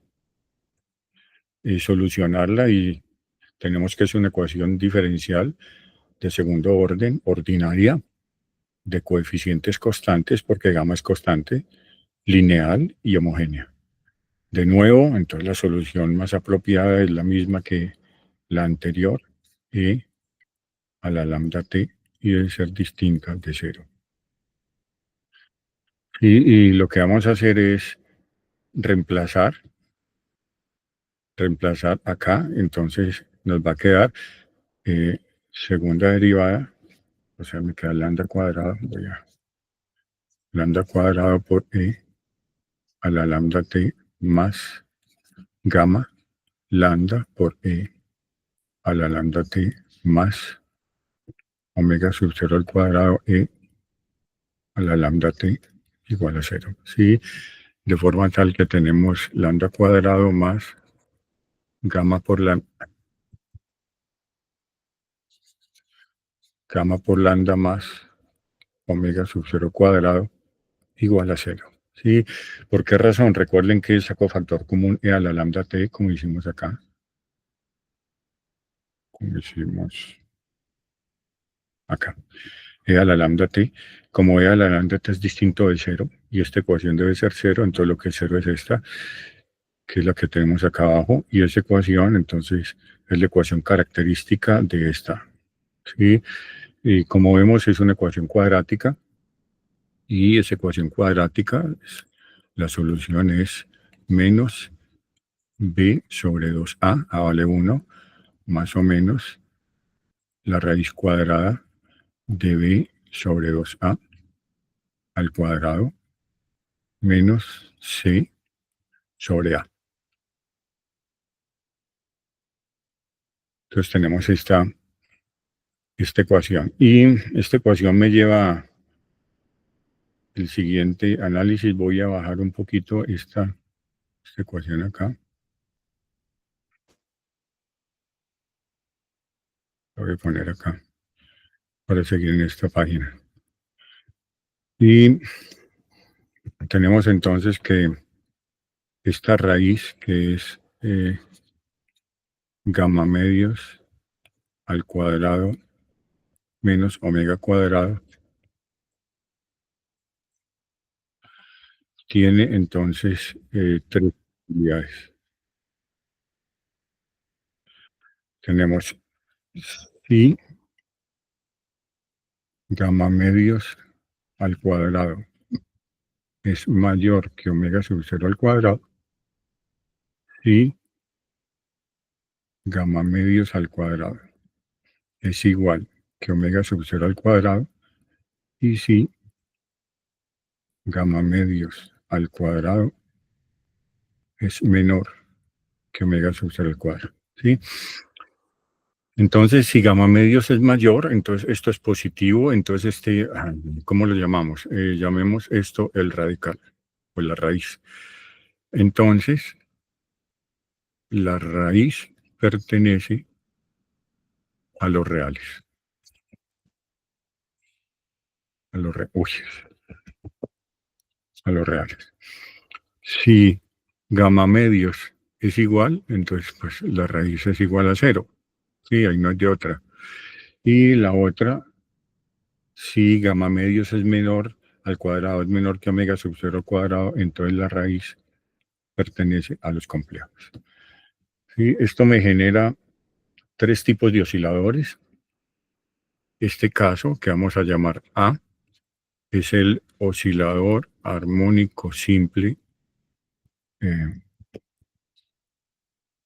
solucionarla y tenemos que es una ecuación diferencial de segundo orden, ordinaria, de coeficientes constantes, porque gamma es constante, lineal y homogénea. De nuevo, entonces la solución más apropiada es la misma que la anterior, e a la lambda t, y debe ser distinta de 0. Y lo que vamos a hacer es reemplazar acá, entonces nos va a quedar segunda derivada, o sea, me queda lambda cuadrado, voy a lambda cuadrado por e a la lambda t más gamma lambda por e a la lambda t más omega sub 0 al cuadrado e a la lambda t igual a 0. ¿Sí? De forma tal que tenemos lambda cuadrado más gamma por lambda más omega sub 0 cuadrado igual a 0. ¿Sí? ¿Por qué razón? Recuerden que es cofactor común e a la lambda t, como hicimos acá. Como hicimos acá. E a la lambda t. Como e a la lambda t es distinto de 0, y esta ecuación debe ser 0, entonces lo que es 0 es esta, que es la que tenemos acá abajo, y esa ecuación, entonces, es la ecuación característica de esta. ¿Sí? Y como vemos, es una ecuación cuadrática, y esa ecuación cuadrática, la solución es menos b sobre 2a, a vale 1, más o menos la raíz cuadrada de b sobre 2a al cuadrado menos c sobre a. Entonces tenemos esta ecuación. Y esta ecuación me lleva al siguiente análisis. Voy a bajar un poquito esta ecuación acá. La voy a poner acá para seguir en esta página. Y tenemos entonces que esta raíz, que es gamma medios al cuadrado menos omega cuadrado, tiene entonces tres unidades. Tenemos si gamma medios al cuadrado es mayor que omega sub 0 al cuadrado, y gamma medios al cuadrado es igual que omega sub 0 al cuadrado, y si gamma medios al cuadrado es menor que omega sub 0 al cuadrado. ¿Sí? Entonces, si gamma medios es mayor, entonces esto es positivo, entonces ¿cómo lo llamamos? Llamemos esto el radical, o la raíz. Entonces, la raíz pertenece a los reales. A los, a los reales. Si gamma medios es igual, entonces pues la raíz es igual a 0. Sí, ahí no hay de otra. Y la otra, si gamma medios es menor al cuadrado, es menor que omega sub 0 al cuadrado, entonces la raíz pertenece a los complejos. ¿Sí? Esto me genera tres tipos de osciladores. Este caso, que vamos a llamar A, es el oscilador armónico simple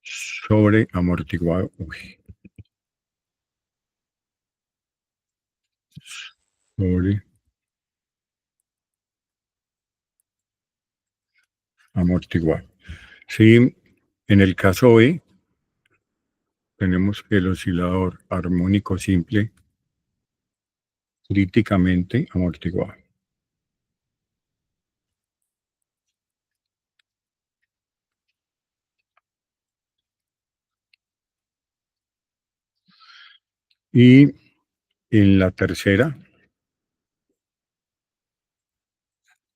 sobre amortiguado. Sobre amortiguado. Sí, en el caso B, tenemos el oscilador armónico simple críticamente amortiguado. Y en la tercera,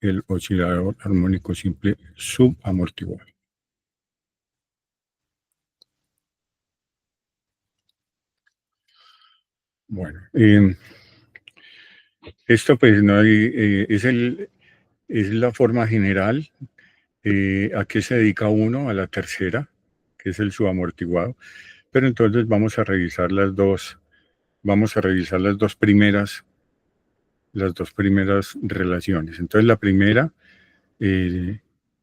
el oscilador armónico simple subamortiguado. Bueno, esto pues no hay, es la forma general. ¿A qué se dedica uno? A la tercera, que es el subamortiguado. Pero entonces vamos a revisar las dos las dos primeras relaciones. Entonces la primera,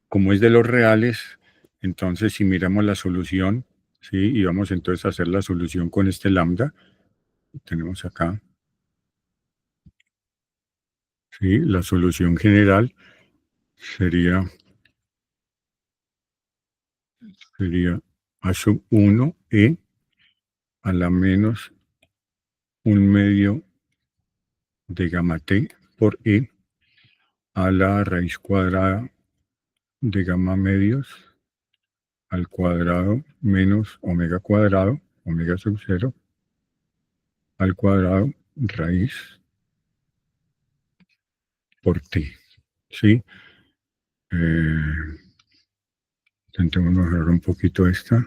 como es de los reales, entonces si miramos la solución, ¿sí? Y vamos entonces a hacer la solución con este lambda, tenemos acá, ¿sí? La solución general sería a sub 1 e a la menos un medio de gamma t por e a la raíz cuadrada de gamma medios al cuadrado menos omega sub 0, al cuadrado raíz por t. ¿Sí? Intentemos mejorar un poquito esta.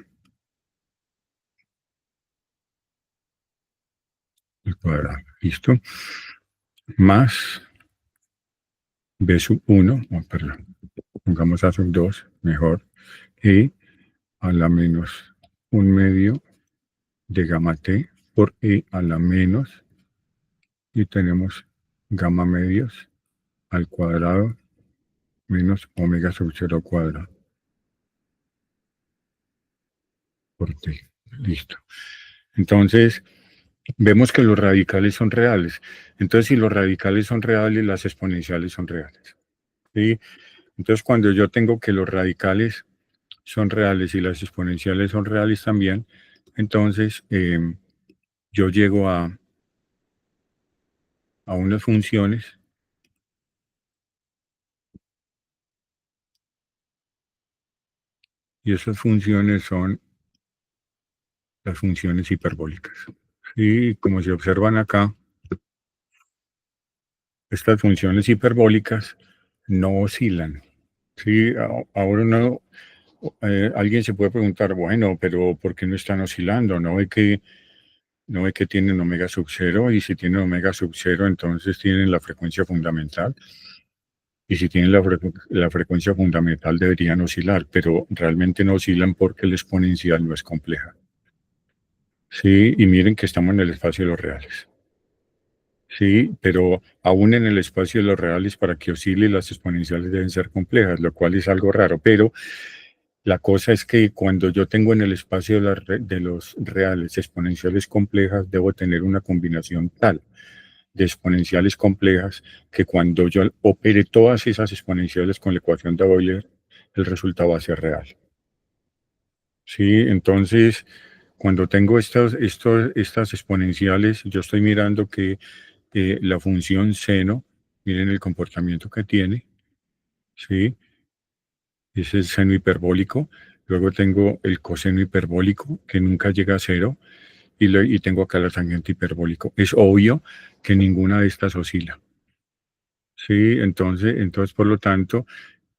El cuadrado. ¿Listo? Más b sub 1, perdón, pongamos a sub 2, mejor, e a la menos un medio de gamma t por e a la menos, y tenemos gamma medios al cuadrado menos omega sub 0 cuadrado por t. Listo. Entonces, vemos que los radicales son reales. Entonces, si los radicales son reales, las exponenciales son reales. ¿Sí? Entonces, cuando yo tengo que los radicales son reales y las exponenciales son reales también, entonces yo llego a unas funciones y esas funciones son las funciones hiperbólicas. Y como se observan acá, estas funciones hiperbólicas no oscilan. Sí, ahora alguien se puede preguntar, bueno, pero ¿por qué no están oscilando? No ve que tienen omega sub 0, y si tienen omega sub 0, entonces tienen la frecuencia fundamental. Y si tienen la frecuencia fundamental deberían oscilar, pero realmente no oscilan porque la exponencial no es compleja. Sí, y miren que estamos en el espacio de los reales. Sí, pero aún en el espacio de los reales, para que oscile, las exponenciales deben ser complejas, lo cual es algo raro. Pero la cosa es que cuando yo tengo en el espacio de los reales exponenciales complejas, debo tener una combinación tal de exponenciales complejas que cuando yo opere todas esas exponenciales con la ecuación de Euler, el resultado va a ser real. Sí, entonces, cuando tengo estas exponenciales, yo estoy mirando que la función seno, miren el comportamiento que tiene, ¿sí? Es el seno hiperbólico. Luego tengo el coseno hiperbólico, que nunca llega a cero, y tengo acá la tangente hiperbólico. Es obvio que ninguna de estas oscila. Sí, entonces, por lo tanto,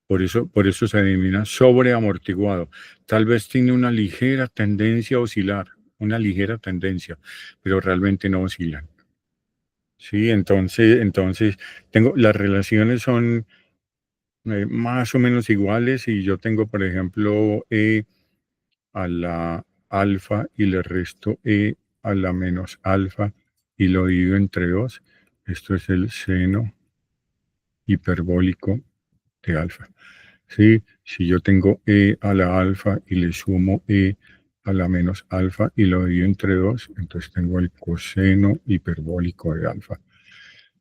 por eso se denomina sobreamortiguado. Tal vez tiene una ligera tendencia a oscilar, una ligera tendencia, pero realmente no oscilan. Sí, entonces las relaciones son más o menos iguales, y yo tengo, por ejemplo, e a la alfa y le resto e a la menos alfa y lo divido entre 2. Esto es el seno hiperbólico de alfa. ¿Sí? Si yo tengo e a la alfa y le sumo e a la menos alfa y lo divido entre 2, entonces tengo el coseno hiperbólico de alfa.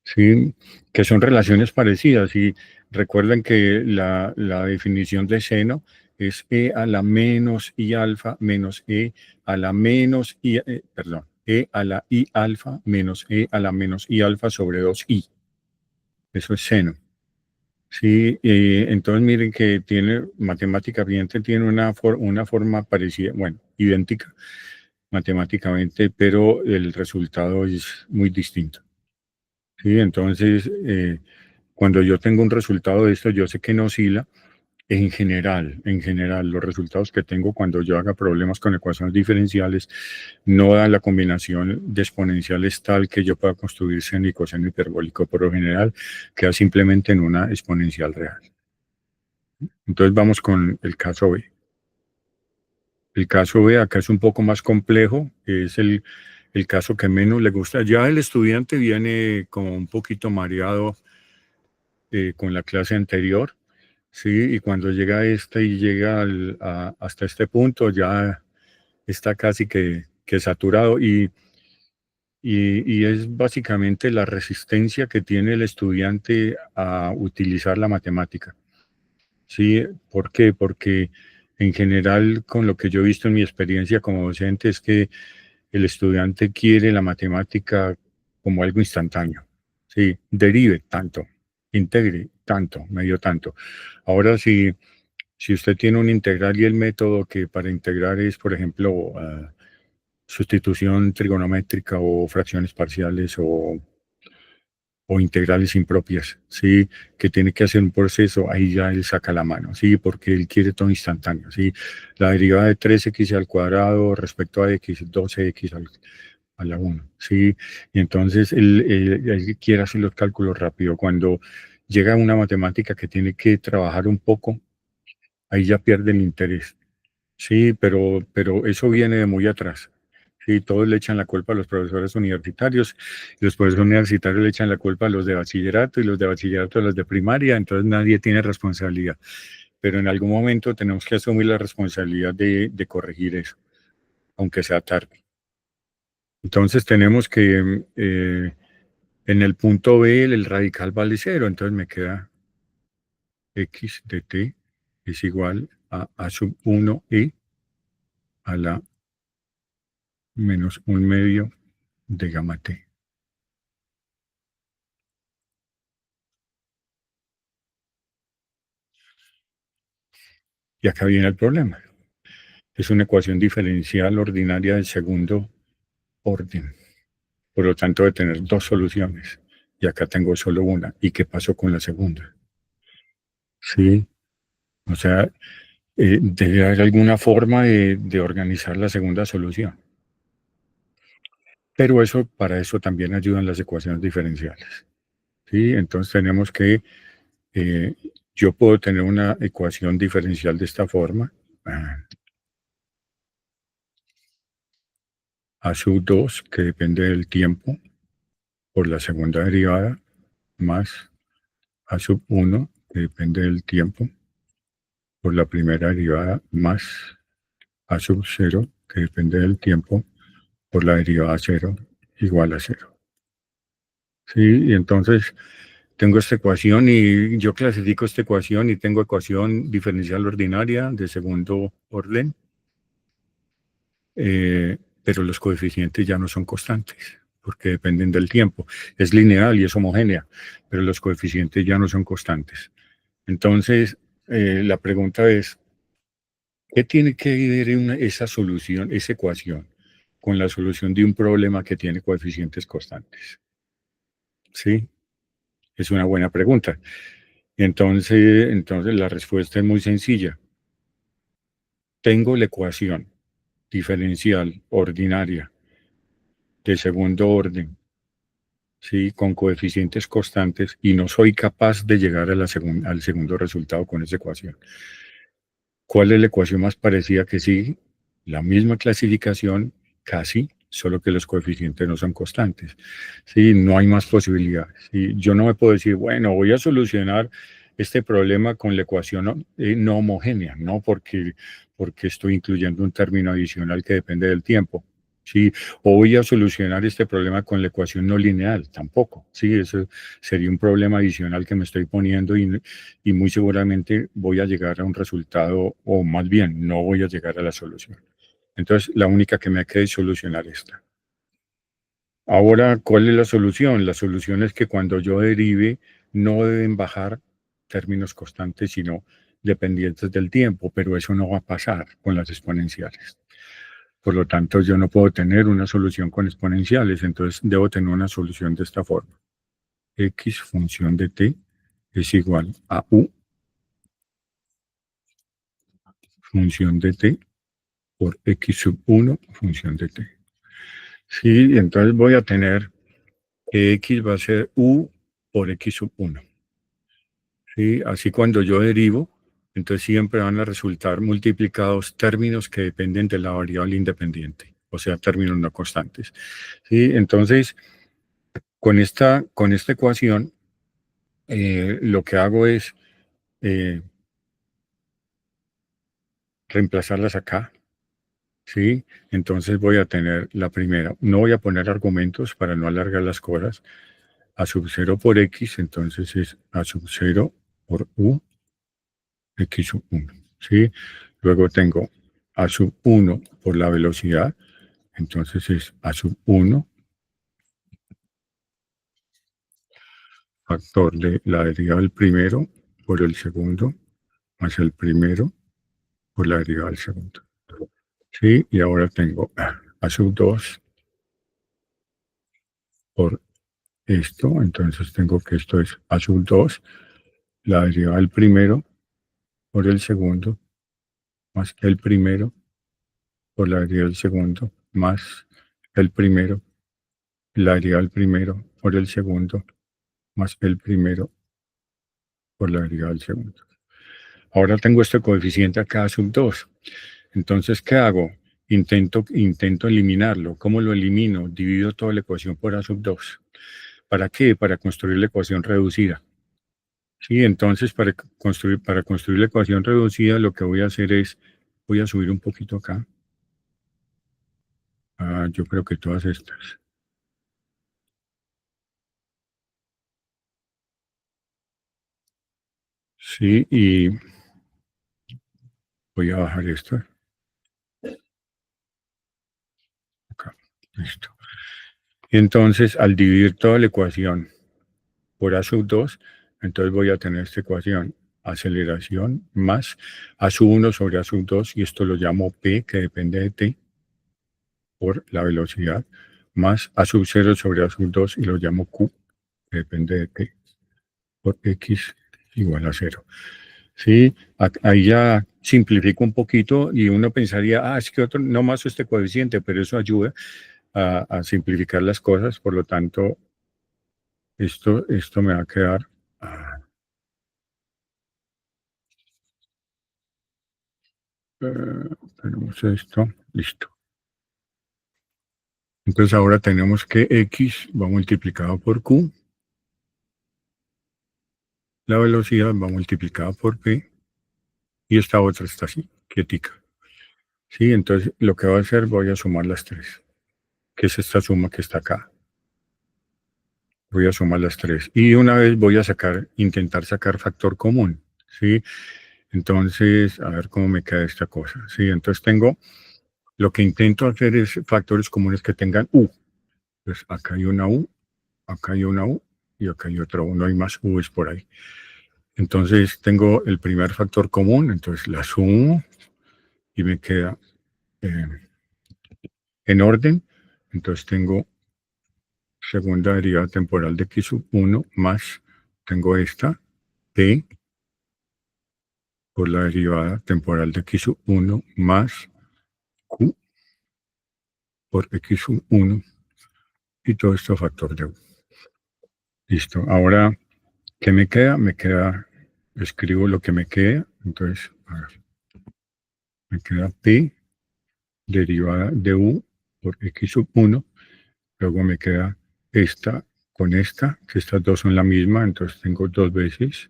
¿Sí? Que son relaciones parecidas. Y recuerden que la definición de seno es e a la menos i alfa menos e a la menos i, perdón, e a la i alfa menos e a la menos i alfa sobre 2i. Eso es seno. Sí, entonces miren que tiene, matemáticamente tiene una forma parecida, bueno, idéntica matemáticamente, pero el resultado es muy distinto. Sí, entonces, cuando yo tengo un resultado de esto, yo sé que no oscila. En general, los resultados que tengo cuando yo haga problemas con ecuaciones diferenciales no dan la combinación de exponenciales tal que yo pueda construir seno y coseno hiperbólico. Por lo general, queda simplemente en una exponencial real. Entonces vamos con el caso B. El caso B acá es un poco más complejo, es el caso que menos le gusta. Ya el estudiante viene como un poquito mareado con la clase anterior, ¿sí? Y cuando llega a esta y llega hasta este punto, ya está casi que saturado y es básicamente la resistencia que tiene el estudiante a utilizar la matemática. Sí, ¿por qué? Porque en general, con lo que yo he visto en mi experiencia como docente, es que el estudiante quiere la matemática como algo instantáneo. Sí, derive tanto, integre tanto, medio tanto. Ahora, si usted tiene un integral y el método que para integrar es, por ejemplo, sustitución trigonométrica o fracciones parciales o integrales impropias, ¿sí? Que tiene que hacer un proceso, ahí ya él saca la mano, ¿sí? Porque él quiere todo instantáneo, ¿sí? La derivada de 3x al cuadrado respecto a x, 12x a la 1, ¿sí? Y entonces él quiere hacer los cálculos rápido. Cuando llega a una matemática que tiene que trabajar un poco, ahí ya pierde el interés. Sí, pero eso viene de muy atrás. Sí, todos le echan la culpa a los profesores universitarios, y los profesores universitarios le echan la culpa a los de bachillerato y los de bachillerato a los de primaria, entonces nadie tiene responsabilidad. Pero en algún momento tenemos que asumir la responsabilidad de corregir eso, aunque sea tarde. Entonces tenemos que en el punto B el radical vale cero, entonces me queda x de t es igual a sub 1e a la menos 1/2 de gamma t. Y acá viene el problema. Es una ecuación diferencial ordinaria del segundo orden. Por lo tanto, de tener dos soluciones. Y acá tengo solo una. ¿Y qué pasó con la segunda? Sí, o sea, debe haber alguna forma de organizar la segunda solución. Pero eso, para eso también ayudan las ecuaciones diferenciales. ¿Sí? Entonces tenemos que, eh, yo puedo tener una ecuación diferencial de esta forma. A sub 2, que depende del tiempo, por la segunda derivada, más a sub 1, que depende del tiempo, por la primera derivada, más a sub 0, que depende del tiempo, por la derivada 0, igual a 0. ¿Sí? Y entonces tengo esta ecuación y yo clasifico esta ecuación y tengo ecuación diferencial ordinaria de segundo orden, pero los coeficientes ya no son constantes porque dependen del tiempo. Es lineal y es homogénea, pero los coeficientes ya no son constantes. Entonces, la pregunta es, ¿qué tiene que ver esa solución, esa ecuación, con la solución de un problema que tiene coeficientes constantes? ¿Sí? Es una buena pregunta. Entonces la respuesta es muy sencilla. Tengo la ecuación diferencial ordinaria de segundo orden, ¿sí? Con coeficientes constantes y no soy capaz de llegar a al segundo resultado con esa ecuación. ¿Cuál es la ecuación más parecida que sigue? La misma clasificación, casi, solo que los coeficientes no son constantes. Sí, no hay más posibilidades. ¿Sí? Yo no me puedo decir, bueno, voy a solucionar este problema con la ecuación no homogénea, no porque estoy incluyendo un término adicional que depende del tiempo. ¿sí? O voy a solucionar este problema con la ecuación no lineal, tampoco, ¿sí? Eso sería un problema adicional que me estoy poniendo y muy seguramente voy a llegar a un resultado, o más bien, no voy a llegar a la solución. Entonces, la única que me queda es solucionar esta. Ahora, ¿cuál es la solución? La solución es que cuando yo derive, no deben bajar términos constantes, sino dependientes del tiempo, pero eso no va a pasar con las exponenciales. Por lo tanto, yo no puedo tener una solución con exponenciales, entonces debo tener una solución de esta forma. X función de t es igual a u función de t por x sub 1 función de t. Sí, entonces voy a tener que x va a ser u por x sub 1. ¿Sí? Así cuando yo derivo, entonces siempre van a resultar multiplicados términos que dependen de la variable independiente, o sea, términos no constantes. ¿Sí? Entonces, con esta ecuación, lo que hago es reemplazarlas acá, ¿sí? Entonces voy a tener la primera, no voy a poner argumentos para no alargar las cosas, a sub 0 por x, entonces es a sub 0 por u, x sub 1, ¿sí? Luego tengo a sub 1 por la velocidad, entonces es a sub 1, factor de la derivada del primero por el segundo, más el primero por la derivada del segundo. ¿Sí? Y ahora tengo a sub 2 por esto, entonces tengo que esto es a sub 2, la derivada del primero por el segundo, más el primero por la derivada del segundo, más el primero, la derivada del primero por el segundo, más el primero por la derivada del segundo. Ahora tengo este coeficiente acá, sub 2. Entonces, ¿qué hago? Intento eliminarlo. ¿Cómo lo elimino? Divido toda la ecuación por a sub 2. ¿Para qué? Para construir la ecuación reducida. Sí, entonces para construir la ecuación reducida lo que voy a hacer es, voy a subir un poquito acá. Yo creo que todas estas. Sí, y voy a bajar esto acá. Listo. Entonces, al dividir toda la ecuación por a sub 2, entonces voy a tener esta ecuación, aceleración más a sub 1 sobre a sub 2, y esto lo llamo P, que depende de t, por la velocidad, más a sub 0 sobre a sub 2, y lo llamo Q, que depende de t, por x igual a 0. Sí, ahí ya simplifico un poquito y uno pensaría, es que otro, no más este coeficiente, pero eso ayuda a simplificar las cosas, por lo tanto, esto me va a quedar, tenemos esto, listo. Entonces ahora tenemos que x va multiplicado por q, la velocidad va multiplicada por p, y esta otra está así, quietica. Sí, entonces lo que voy a hacer, voy a sumar las tres, que es esta suma que está acá. Voy a sumar las tres. Y una vez voy a intentar sacar factor común, ¿sí? Entonces, a ver cómo me queda esta cosa. Sí, entonces lo que intento hacer es factores comunes que tengan u. Entonces, acá hay una u, acá hay una u, y acá hay otra u. No hay más u's por ahí. Entonces, tengo el primer factor común, entonces la sumo y me queda eh, en orden. Entonces, tengo segunda derivada temporal de x sub 1 más, tengo esta, p por la derivada temporal de x sub 1 más q por x sub 1 y todo esto factor de u. Listo. Ahora, ¿qué me queda? Escribo lo que me queda. Entonces, a ver, me queda p derivada de u por x sub 1. Luego me queda esta con esta, que estas dos son la misma, entonces tengo dos veces.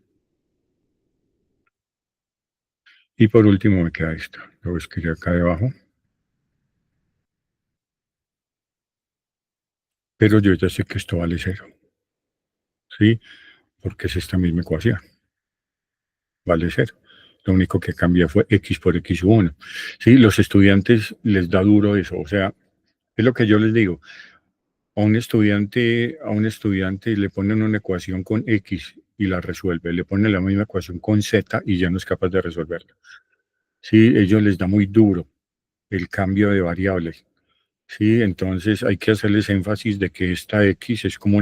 Y por último me queda esta. Lo escribo acá debajo. pero yo ya sé que esto vale cero, ¿sí? Porque es esta misma ecuación, vale cero. Lo único que cambia fue x por x1. Sí, los estudiantes les da duro eso, o sea, es lo que yo les digo. A un estudiante le ponen una ecuación con x y la resuelve, le ponen la misma ecuación con z y ya no es capaz de resolverla. Sí, ellos les da muy duro el cambio de variables. Sí, entonces hay que hacerles énfasis de que esta x es como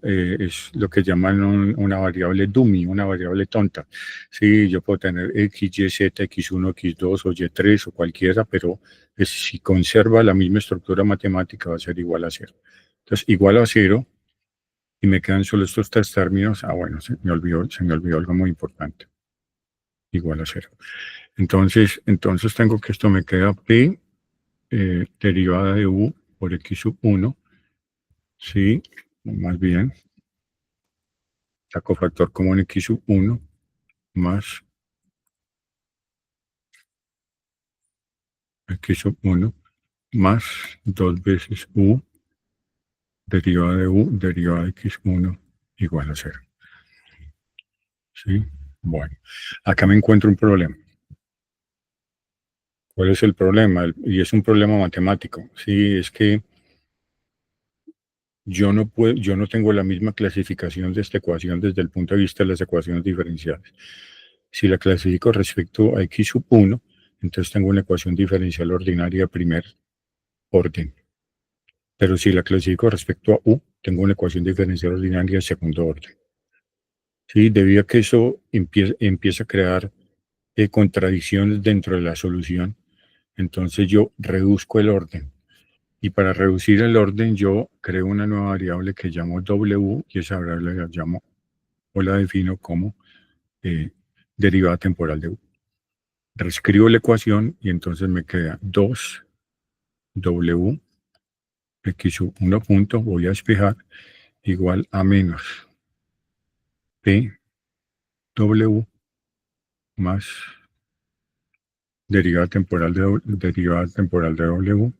es lo que llaman una variable dummy, una variable tonta. Sí, yo puedo tener x, y, z, x1, x2 o y3 o cualquiera, pero si conserva la misma estructura matemática va a ser igual a cero. Entonces, igual a cero, y me quedan solo estos tres términos. Ah, bueno, se me olvidó algo muy importante. Igual a cero. Entonces tengo que esto me queda p derivada de u por x sub 1. Sí, más bien, saco factor común x sub 1 más x sub 1 más 2 veces u derivada de u derivada de x1 igual a cero. ¿Sí? Bueno, acá me encuentro un problema. ¿Cuál es el problema? Y es un problema matemático. Sí, es que yo no tengo la misma clasificación de esta ecuación desde el punto de vista de las ecuaciones diferenciales. Si la clasifico respecto a x sub 1, entonces tengo una ecuación diferencial ordinaria de primer orden. Pero si la clasifico respecto a u, tengo una ecuación diferencial ordinaria de segundo orden. Sí, debido a que eso empieza a crear contradicciones dentro de la solución, entonces yo reduzco el orden. Y para reducir el orden, yo creo una nueva variable que llamo W, y esa variable la llamo o la defino como derivada temporal de U. Reescribo la ecuación y entonces me queda 2W x sub 1 punto, voy a despejar, igual a menos P W más derivada temporal de W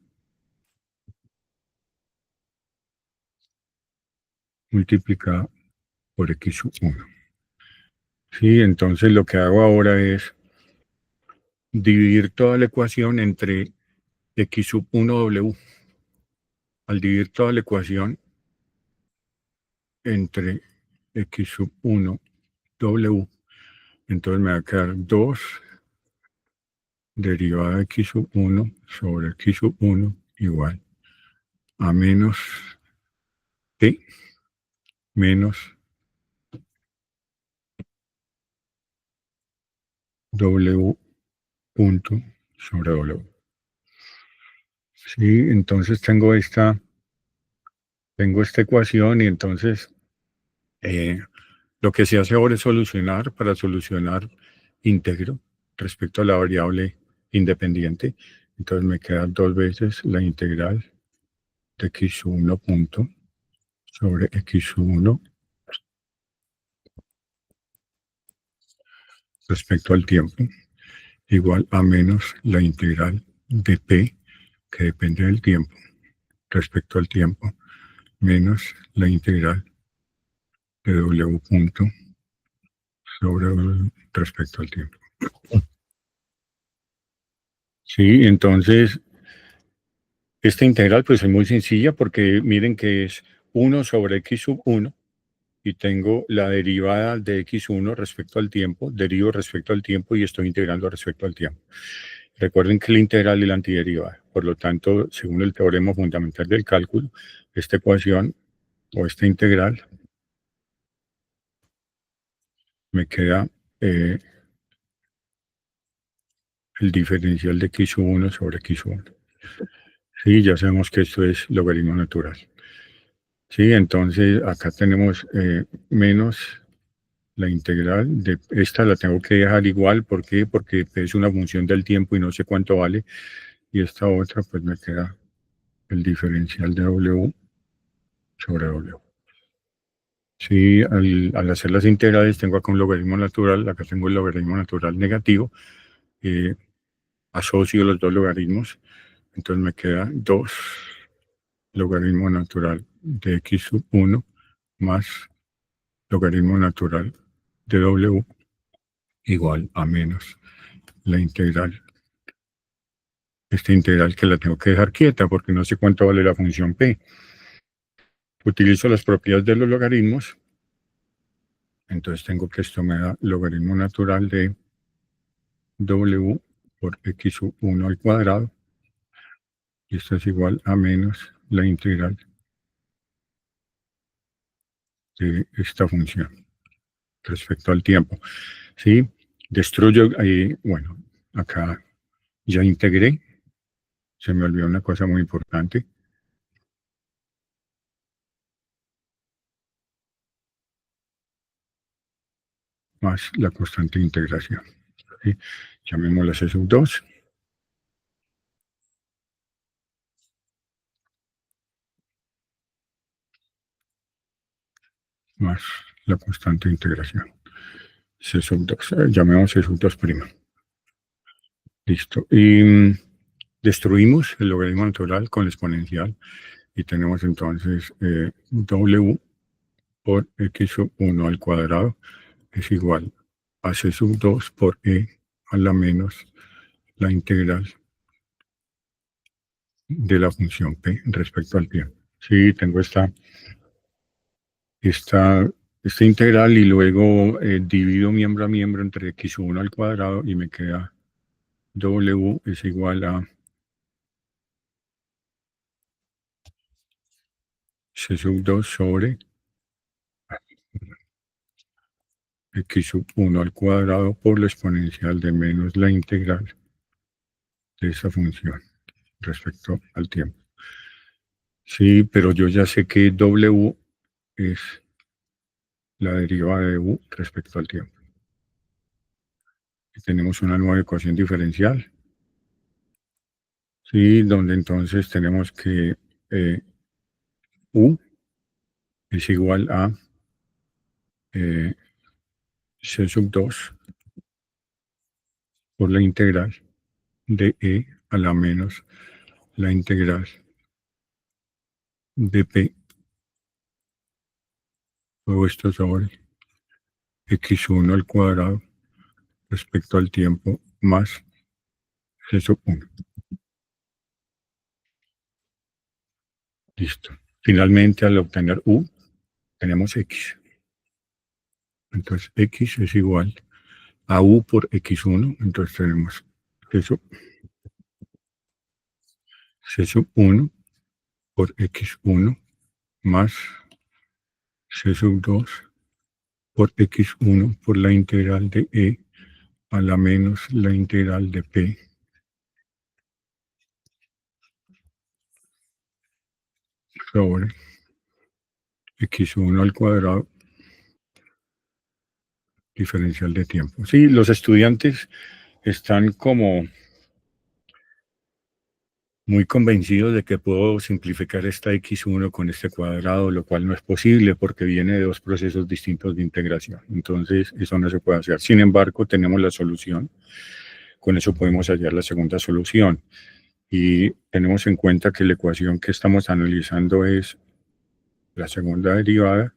multiplicada por x sub 1. Sí, entonces lo que hago ahora es dividir toda la ecuación entre x sub 1W. Al dividir toda la ecuación entre x sub 1W, entonces me va a quedar 2 derivada de x sub 1 sobre x sub 1 igual a menos t menos w punto sobre w. Sí, entonces tengo esta ecuación y entonces lo que se hace ahora es para solucionar íntegro respecto a la variable independiente. Entonces me queda dos veces la integral de x1 punto sobre x1 respecto al tiempo igual a menos la integral de p, que depende del tiempo, respecto al tiempo, menos la integral de w punto sobre w respecto al tiempo. Sí, entonces esta integral pues es muy sencilla porque miren que es 1 sobre x sub 1 y tengo la derivada de x1 respecto al tiempo, derivo respecto al tiempo y estoy integrando respecto al tiempo. Recuerden que la integral es la antiderivada, por lo tanto, según el teorema fundamental del cálculo, esta ecuación o esta integral me queda el diferencial de x1 sobre x1. Sí, ya sabemos que esto es logaritmo natural. Sí, entonces acá tenemos menos la integral de esta la tengo que dejar igual. ¿Por qué? Porque es una función del tiempo y no sé cuánto vale. Y esta otra pues me queda el diferencial de w sobre w. Sí, al hacer las integrales tengo acá un logaritmo natural, acá tengo el logaritmo natural negativo, asocio los dos logaritmos, entonces me queda 2 logaritmo natural de x sub 1 más logaritmo natural de w igual a menos la integral. Esta integral que la tengo que dejar quieta porque no sé cuánto vale la función p. Utilizo las propiedades de los logaritmos. Entonces tengo que esto me da logaritmo natural de w por x sub 1 al cuadrado. Y esto es igual a menos la integral de esta función respecto al tiempo. ¿Sí? Destruyo ahí, bueno, acá ya integré. Se me olvidó una cosa muy importante. Más la constante de integración. ¿Sí? Llamémosla C sub 2. Más la constante de integración. C sub 2. Llamemos C sub 2 prima. Listo. Y destruimos el logaritmo natural con la exponencial. Y tenemos entonces W por X sub 1 al cuadrado es igual a C sub 2 por E a la menos la integral de la función P respecto al tiempo. Sí, tengo esta integral y luego divido miembro a miembro entre x1 al cuadrado y me queda W es igual a C sub 2 sobre x sub 1 al cuadrado por la exponencial de menos la integral de esa función respecto al tiempo. Sí, pero yo ya sé que W es la derivada de U respecto al tiempo. Y tenemos una nueva ecuación diferencial. Sí, donde entonces tenemos que U es igual a C sub 2 por la integral de E a la menos la integral de P. Todo esto sobre x1 al cuadrado respecto al tiempo más C sub 1. Listo. Finalmente, al obtener U, tenemos X. Entonces, X es igual a U por X1. Entonces, tenemos C sub 1 por X1 más C sub 2 por X1 por la integral de E a la menos la integral de P sobre X1 al cuadrado diferencial de tiempo. Sí, los estudiantes están como muy convencidos de que puedo simplificar esta x1 con este cuadrado, lo cual no es posible porque viene de dos procesos distintos de integración. Entonces, eso no se puede hacer. Sin embargo, tenemos la solución. Con eso podemos hallar la segunda solución. Y tenemos en cuenta que la ecuación que estamos analizando es la segunda derivada,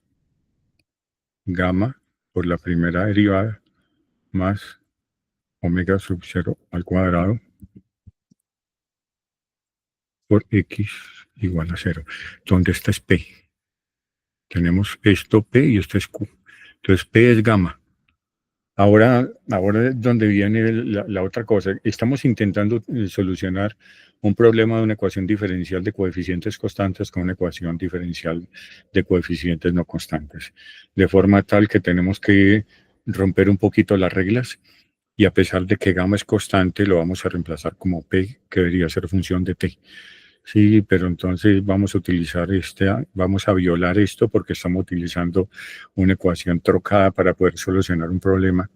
gamma, por la primera derivada, más omega sub 0 al cuadrado por x igual a 0, donde esta es P. Tenemos esto P y esto es Q. Entonces P es gamma. Ahora es donde viene la otra cosa. Estamos intentando solucionar un problema de una ecuación diferencial de coeficientes constantes con una ecuación diferencial de coeficientes no constantes. De forma tal que tenemos que romper un poquito las reglas y a pesar de que gamma es constante, lo vamos a reemplazar como P, que debería ser función de T. Sí, pero entonces vamos a utilizar vamos a violar esto porque estamos utilizando una ecuación trocada para poder solucionar un problema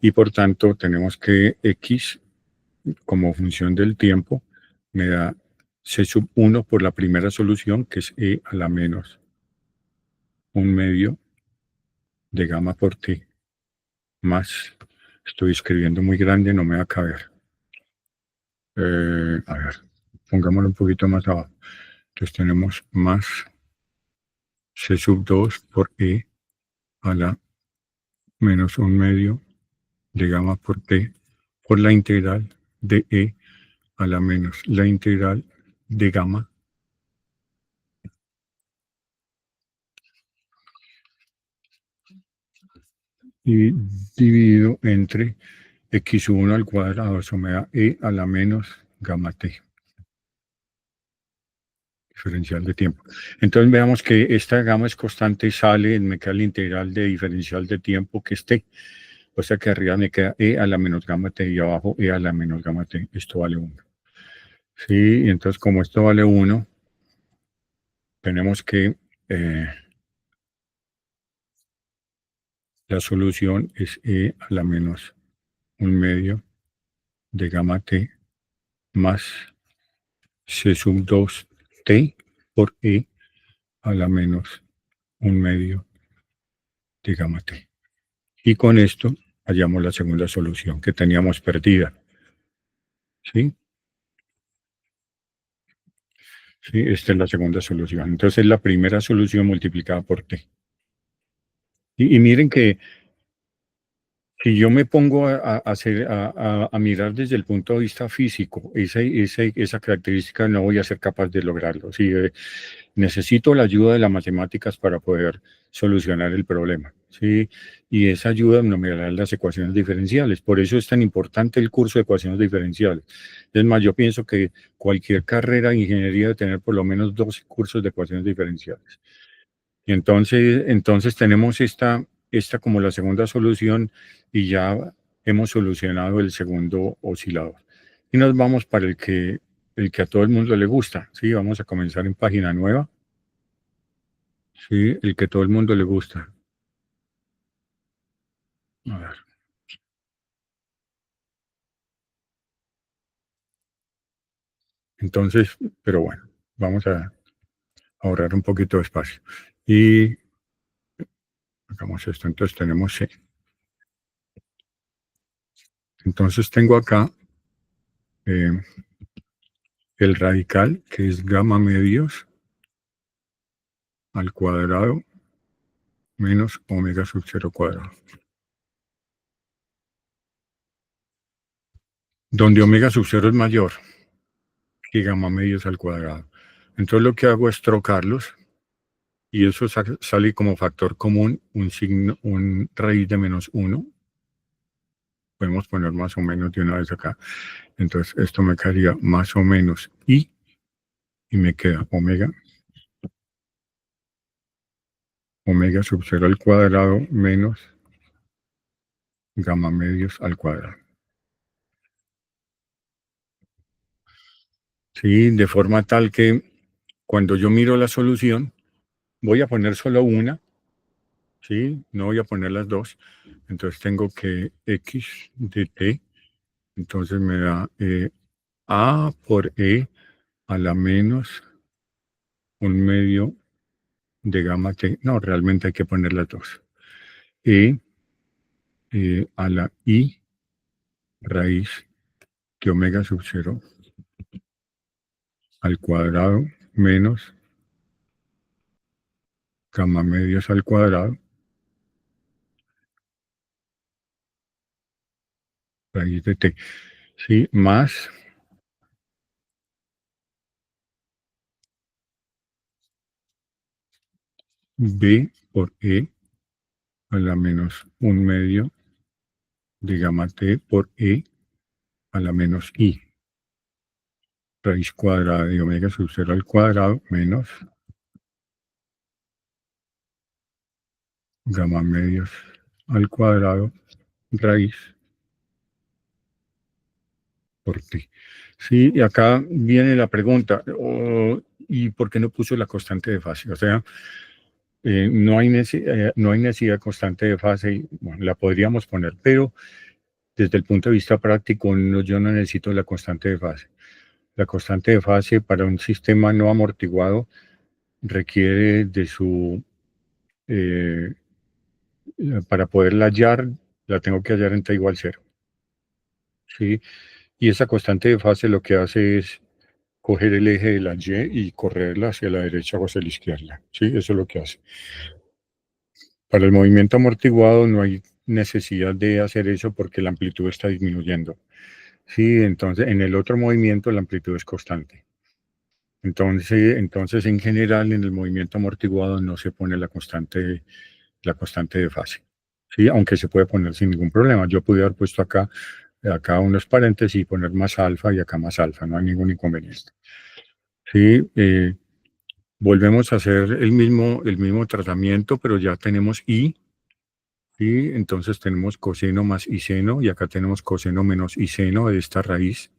y por tanto tenemos que X como función del tiempo me da C sub 1 por la primera solución que es E a la menos un medio de gamma por T más, estoy escribiendo muy grande, no me va a caber. A ver, pongámoslo un poquito más abajo. Entonces tenemos más C sub 2 por E a la menos 1/2 de gamma por T por la integral de E a la menos la integral de gamma y dividido entre x1 al cuadrado sumada E a la menos gamma T, diferencial de tiempo. Entonces veamos que esta gamma es constante, sale, me queda la integral de diferencial de tiempo que es T. O sea que arriba me queda E a la menos gamma T y abajo E a la menos gamma T. Esto vale 1. Sí, y entonces como esto vale 1, tenemos que la solución es E a la menos 1/2 de gamma T más C sub 2 T por E a la menos 1/2 de gamma T. Y con esto hallamos la segunda solución que teníamos perdida. ¿Sí? Sí, esta es la segunda solución. Entonces la primera solución multiplicada por T. Y miren que si yo me pongo a mirar desde el punto de vista físico, esa característica no voy a ser capaz de lograrlo. Sí, necesito la ayuda de las matemáticas para poder solucionar el problema. ¿Sí? Y esa ayuda no me dará las ecuaciones diferenciales. Por eso es tan importante el curso de ecuaciones diferenciales. Es más, yo pienso que cualquier carrera de ingeniería debe tener por lo menos 12 cursos de ecuaciones diferenciales. Y entonces tenemos esta como la segunda solución y ya hemos solucionado el segundo oscilador. Y nos vamos para el que a todo el mundo le gusta. Sí, vamos a comenzar en página nueva. Sí, el que a todo el mundo le gusta. A ver. Entonces, pero bueno, vamos a ahorrar un poquito de espacio. Y hagamos esto. Entonces tenemos C. Entonces tengo acá eh, el radical, que es gamma medios al cuadrado menos omega sub 0 cuadrado. Donde omega sub 0 es mayor que gamma medios al cuadrado. Entonces lo que hago es trocarlos y eso sale como factor común un raíz de menos 1. Podemos poner más o menos de una vez acá. Entonces esto me quedaría más o menos y me queda omega sub 0 al cuadrado menos gamma medios al cuadrado. Sí, de forma tal que cuando yo miro la solución, voy a poner solo una, ¿sí? No voy a poner las dos. Entonces tengo que x de t, entonces me da a por e a la menos 1/2 de gamma t. No, realmente hay que poner las dos. E a la i raíz de omega sub 0 al cuadrado menos gamma medios al cuadrado raíz de t. Sí, más b por e a la menos 1/2 de gamma t por e a la menos i raíz cuadrada de omega sub 0 al cuadrado menos gamma medios al cuadrado raíz por t. Sí, y acá viene la pregunta, ¿y por qué no puso la constante de fase? O sea, no hay necesidad de constante de fase, bueno, la podríamos poner, pero desde el punto de vista práctico yo no necesito la constante de fase. La constante de fase para un sistema no amortiguado requiere de eh, para poderla hallar, la tengo que hallar en t igual 0. ¿Sí? Y esa constante de fase lo que hace es coger el eje de la Y y correrla hacia la derecha o hacia la izquierda. ¿Sí? Eso es lo que hace. Para el movimiento amortiguado no hay necesidad de hacer eso porque la amplitud está disminuyendo. Sí, entonces en el otro movimiento la amplitud es constante. Entonces en general en el movimiento amortiguado no se pone la constante de fase. Sí, aunque se puede poner sin ningún problema. Yo pude haber puesto acá unos paréntesis y poner más alfa y acá más alfa, no hay ningún inconveniente. Sí, volvemos a hacer el mismo tratamiento, pero ya tenemos y, ¿sí? Entonces tenemos coseno más y seno, y acá tenemos coseno menos y seno de esta raíz,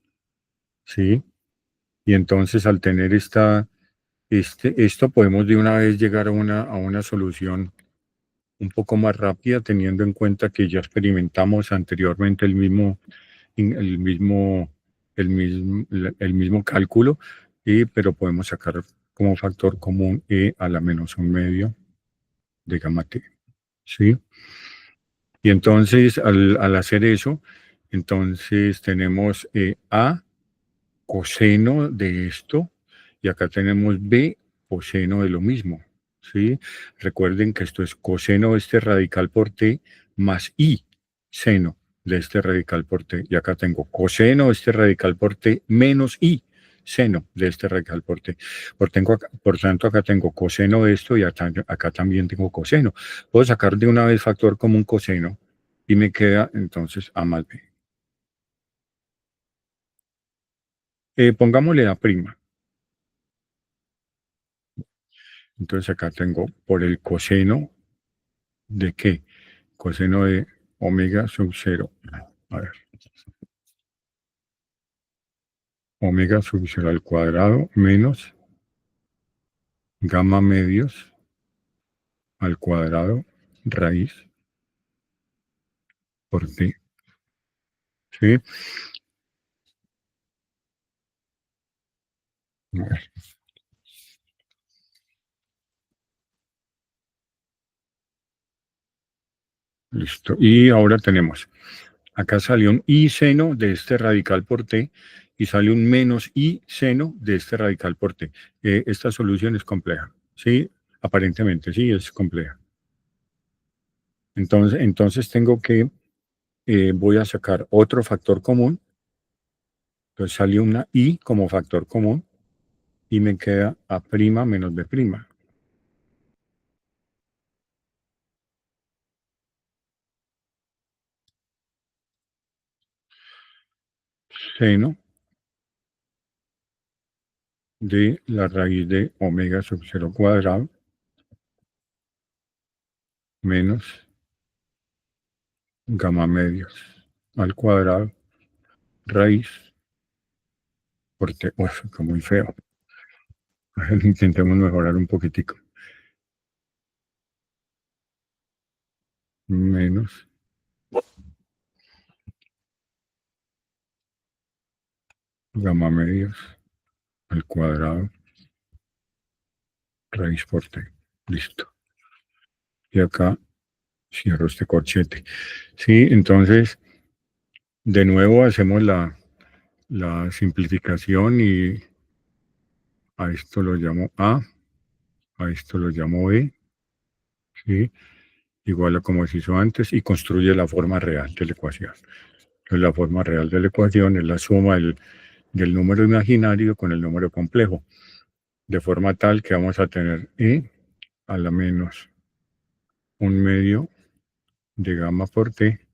¿sí? Y entonces al tener esto podemos de una vez llegar a una solución un poco más rápida, teniendo en cuenta que ya experimentamos anteriormente el mismo, el mismo cálculo, pero podemos sacar como factor común e a la menos un medio de gamma t, ¿sí? Y entonces, al hacer eso, entonces tenemos A coseno de esto, y acá tenemos B coseno de lo mismo, ¿sí? Recuerden que esto es coseno de este radical por T más I seno de este radical por T. Y acá tengo coseno de este radical por T menos I seno de este radical por T. Por tanto, acá tengo coseno de esto y acá también tengo coseno. Puedo sacar de una vez factor común coseno y me queda entonces A más B. Pongámosle A prima. Entonces acá tengo por el coseno de qué? Coseno de omega sub 0. A ver. Omega sub 0 al cuadrado menos gamma medios al cuadrado raíz por t. ¿Sí? A ver, listo. Y ahora tenemos, acá salió un i seno de este radical por t y sale un menos i seno de este radical por t. Esta solución es compleja, ¿sí? Aparentemente, sí, es compleja. Entonces tengo que, voy a sacar otro factor común. Entonces sale una i como factor común y me queda a' menos b'. Seno de la raíz de omega sub 0 cuadrado menos gamma medios al cuadrado raíz por t. Uf, fue muy feo. Intentemos mejorar un poquitico. Menos gamma medios al cuadrado raíz por t. Listo. Y acá cierro este corchete. Sí, entonces de nuevo hacemos la simplificación y a esto lo llamo a esto lo llamo B, ¿sí? Igual a como se hizo antes, y construye la forma real de la ecuación. Entonces, la forma real de la ecuación es la suma del número imaginario con el número complejo, de forma tal que vamos a tener E a la menos un medio de gamma por T,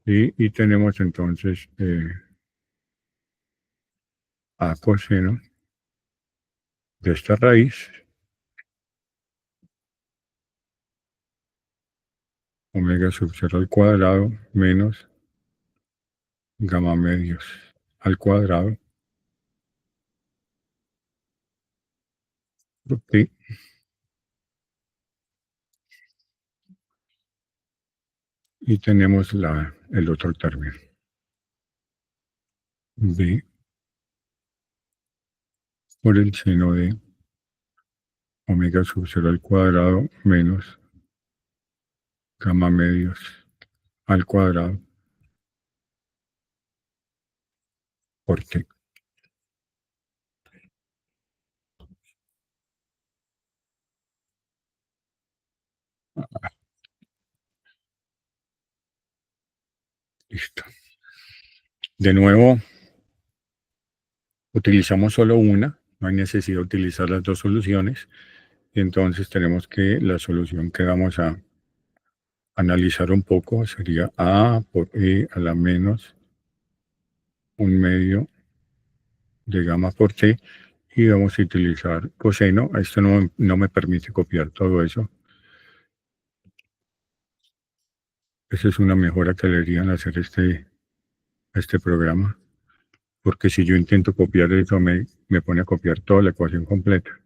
y tenemos entonces A coseno de esta raíz, omega sub 0 al cuadrado menos gamma medios al cuadrado por T, y tenemos el otro término, B por el seno de omega sub 0 al cuadrado menos gamma medios al cuadrado por t. Listo. De nuevo, utilizamos solo una, no hay necesidad de utilizar las dos soluciones. Y entonces tenemos que la solución que vamos a analizar un poco sería A por E a la menos un medio de gamma por T. Y vamos a utilizar coseno. Esto no me permite copiar todo eso. Esa es una mejora que le harían hacer este programa. Porque si yo intento copiar eso, me pone a copiar toda la ecuación completa.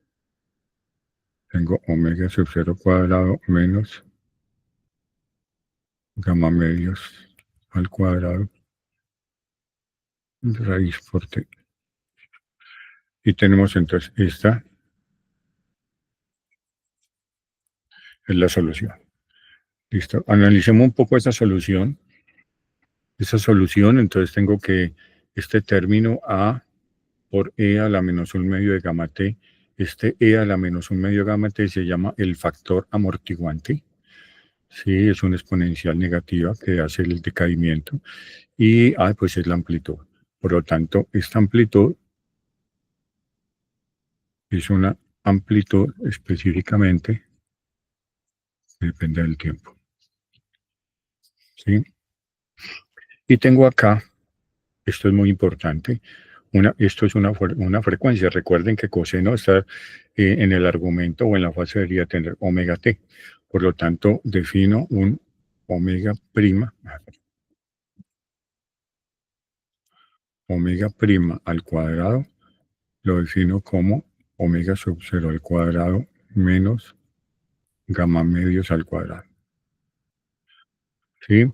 Tengo omega sub 0 cuadrado menos gamma medios al cuadrado raíz por t. Y tenemos entonces esta es la solución. Listo. Analicemos un poco esa solución. Esa solución, entonces tengo que este término A por E a la menos un medio de gamma t, este E a la menos un medio de gamma t se llama el factor amortiguante. Sí, es una exponencial negativa que hace el decaimiento. Y A, pues es la amplitud. Por lo tanto, esta amplitud es una amplitud específicamente que depende del tiempo. ¿Sí? Y tengo acá, esto es muy importante, esto es una frecuencia. Recuerden que coseno está en el argumento o en la fase debería tener omega t. Por lo tanto, defino un omega prima al cuadrado, lo defino como omega sub 0 al cuadrado menos gamma medios al cuadrado. ¿Sí?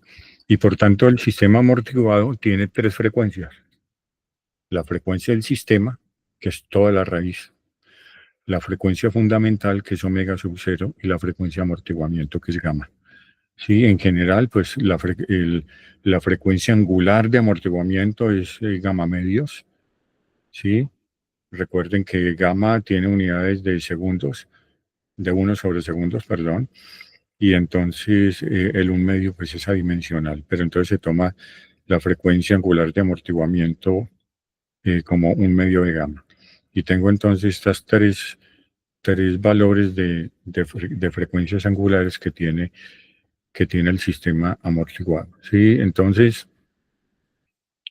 Y por tanto, el sistema amortiguado tiene tres frecuencias. La frecuencia del sistema, que es toda la raíz, la frecuencia fundamental, que es omega sub 0, y la frecuencia de amortiguamiento, que es gamma. Sí, en general, pues la frecuencia angular de amortiguamiento es gamma medios. Sí, recuerden que gamma tiene unidades de segundos, de 1/segundos, perdón, y entonces el 1 medio pues es adimensional, pero entonces se toma la frecuencia angular de amortiguamiento como 1 medio de gamma. Y tengo entonces estas tres valores de frecuencias angulares que tiene el sistema amortiguado. ¿Sí? Entonces,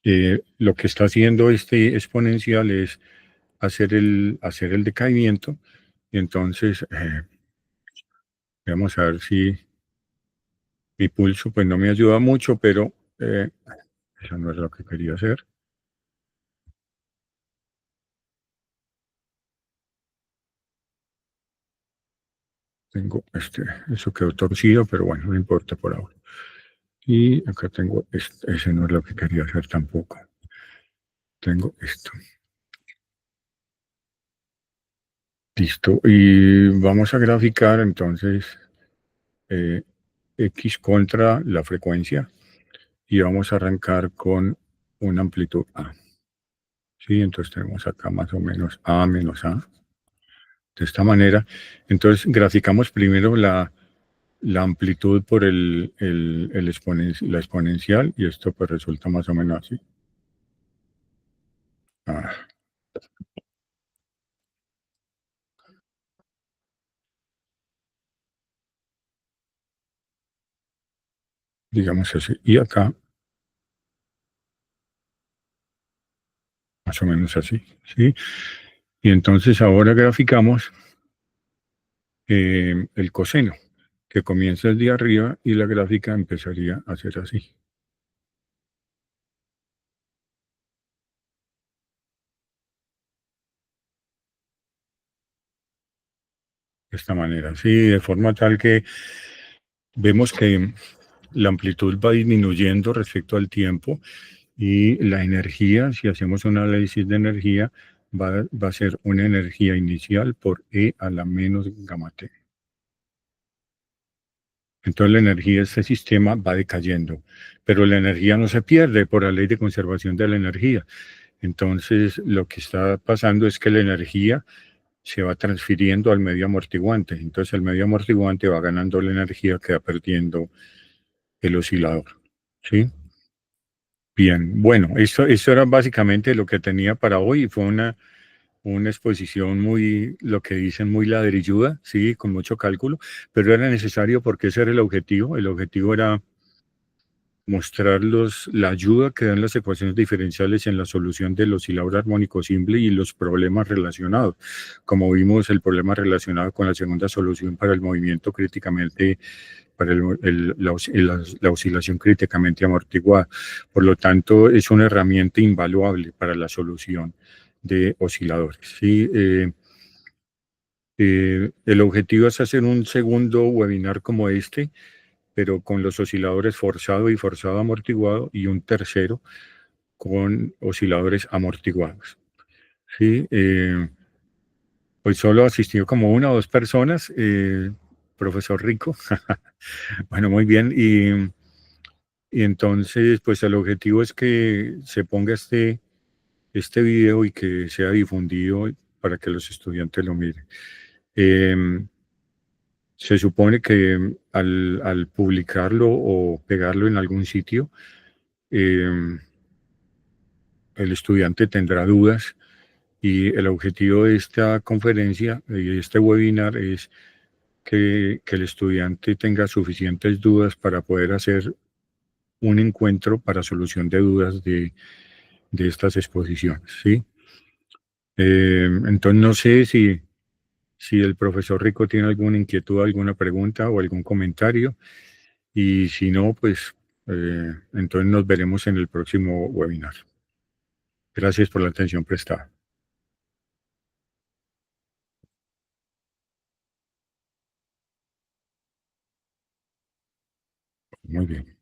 lo que está haciendo este exponencial es hacer el decaimiento. Y entonces, vamos a ver si mi pulso pues no me ayuda mucho, pero eso no es lo que quería hacer. Tengo eso quedó torcido, pero bueno, no importa por ahora. Y acá tengo ese no es lo que quería hacer tampoco. Tengo esto. Listo. Y vamos a graficar entonces X contra la frecuencia y vamos a arrancar con una amplitud A. Sí, entonces tenemos acá más o menos A menos A. De esta manera, entonces graficamos primero la amplitud por la exponencial y esto pues resulta más o menos así. Digamos así. Y acá, más o menos así. ¿Sí? Y entonces ahora graficamos el coseno, que comienza desde arriba y la gráfica empezaría a ser así. De esta manera, sí, de forma tal que vemos que la amplitud va disminuyendo respecto al tiempo y la energía, si hacemos un análisis de energía, va a ser una energía inicial por E a la menos gamma T. Entonces la energía de este sistema va decayendo, pero la energía no se pierde por la ley de conservación de la energía. Entonces lo que está pasando es que la energía se va transfiriendo al medio amortiguante. Entonces el medio amortiguante va ganando la energía que va perdiendo el oscilador. ¿Sí? Bien, bueno, eso era básicamente lo que tenía para hoy. Fue una exposición muy, lo que dicen, muy ladrilluda, sí, con mucho cálculo, pero era necesario porque ese era el objetivo. El objetivo era mostrar la ayuda que dan las ecuaciones diferenciales en la solución del oscilador armónico simple y los problemas relacionados. Como vimos, el problema relacionado con la segunda solución para el movimiento críticamente, para la oscilación críticamente amortiguada. Por lo tanto, es una herramienta invaluable para la solución de osciladores. ¿Sí? El objetivo es hacer un segundo webinar como este, pero con los osciladores forzado y forzado amortiguado, y un tercero con osciladores amortiguados. ¿Sí? Hoy solo asistió como una o dos personas, profesor Rico. Bueno, muy bien. Y entonces, pues el objetivo es que se ponga este video y que sea difundido para que los estudiantes lo miren. Se supone que al publicarlo o pegarlo en algún sitio, eh, el estudiante tendrá dudas, y el objetivo de esta conferencia y de este webinar es que el estudiante tenga suficientes dudas para poder hacer un encuentro para solución de dudas de estas exposiciones, ¿sí? Entonces no sé si el profesor Rico tiene alguna inquietud, alguna pregunta o algún comentario, y si no, pues entonces nos veremos en el próximo webinar. Gracias por la atención prestada. Muy bien.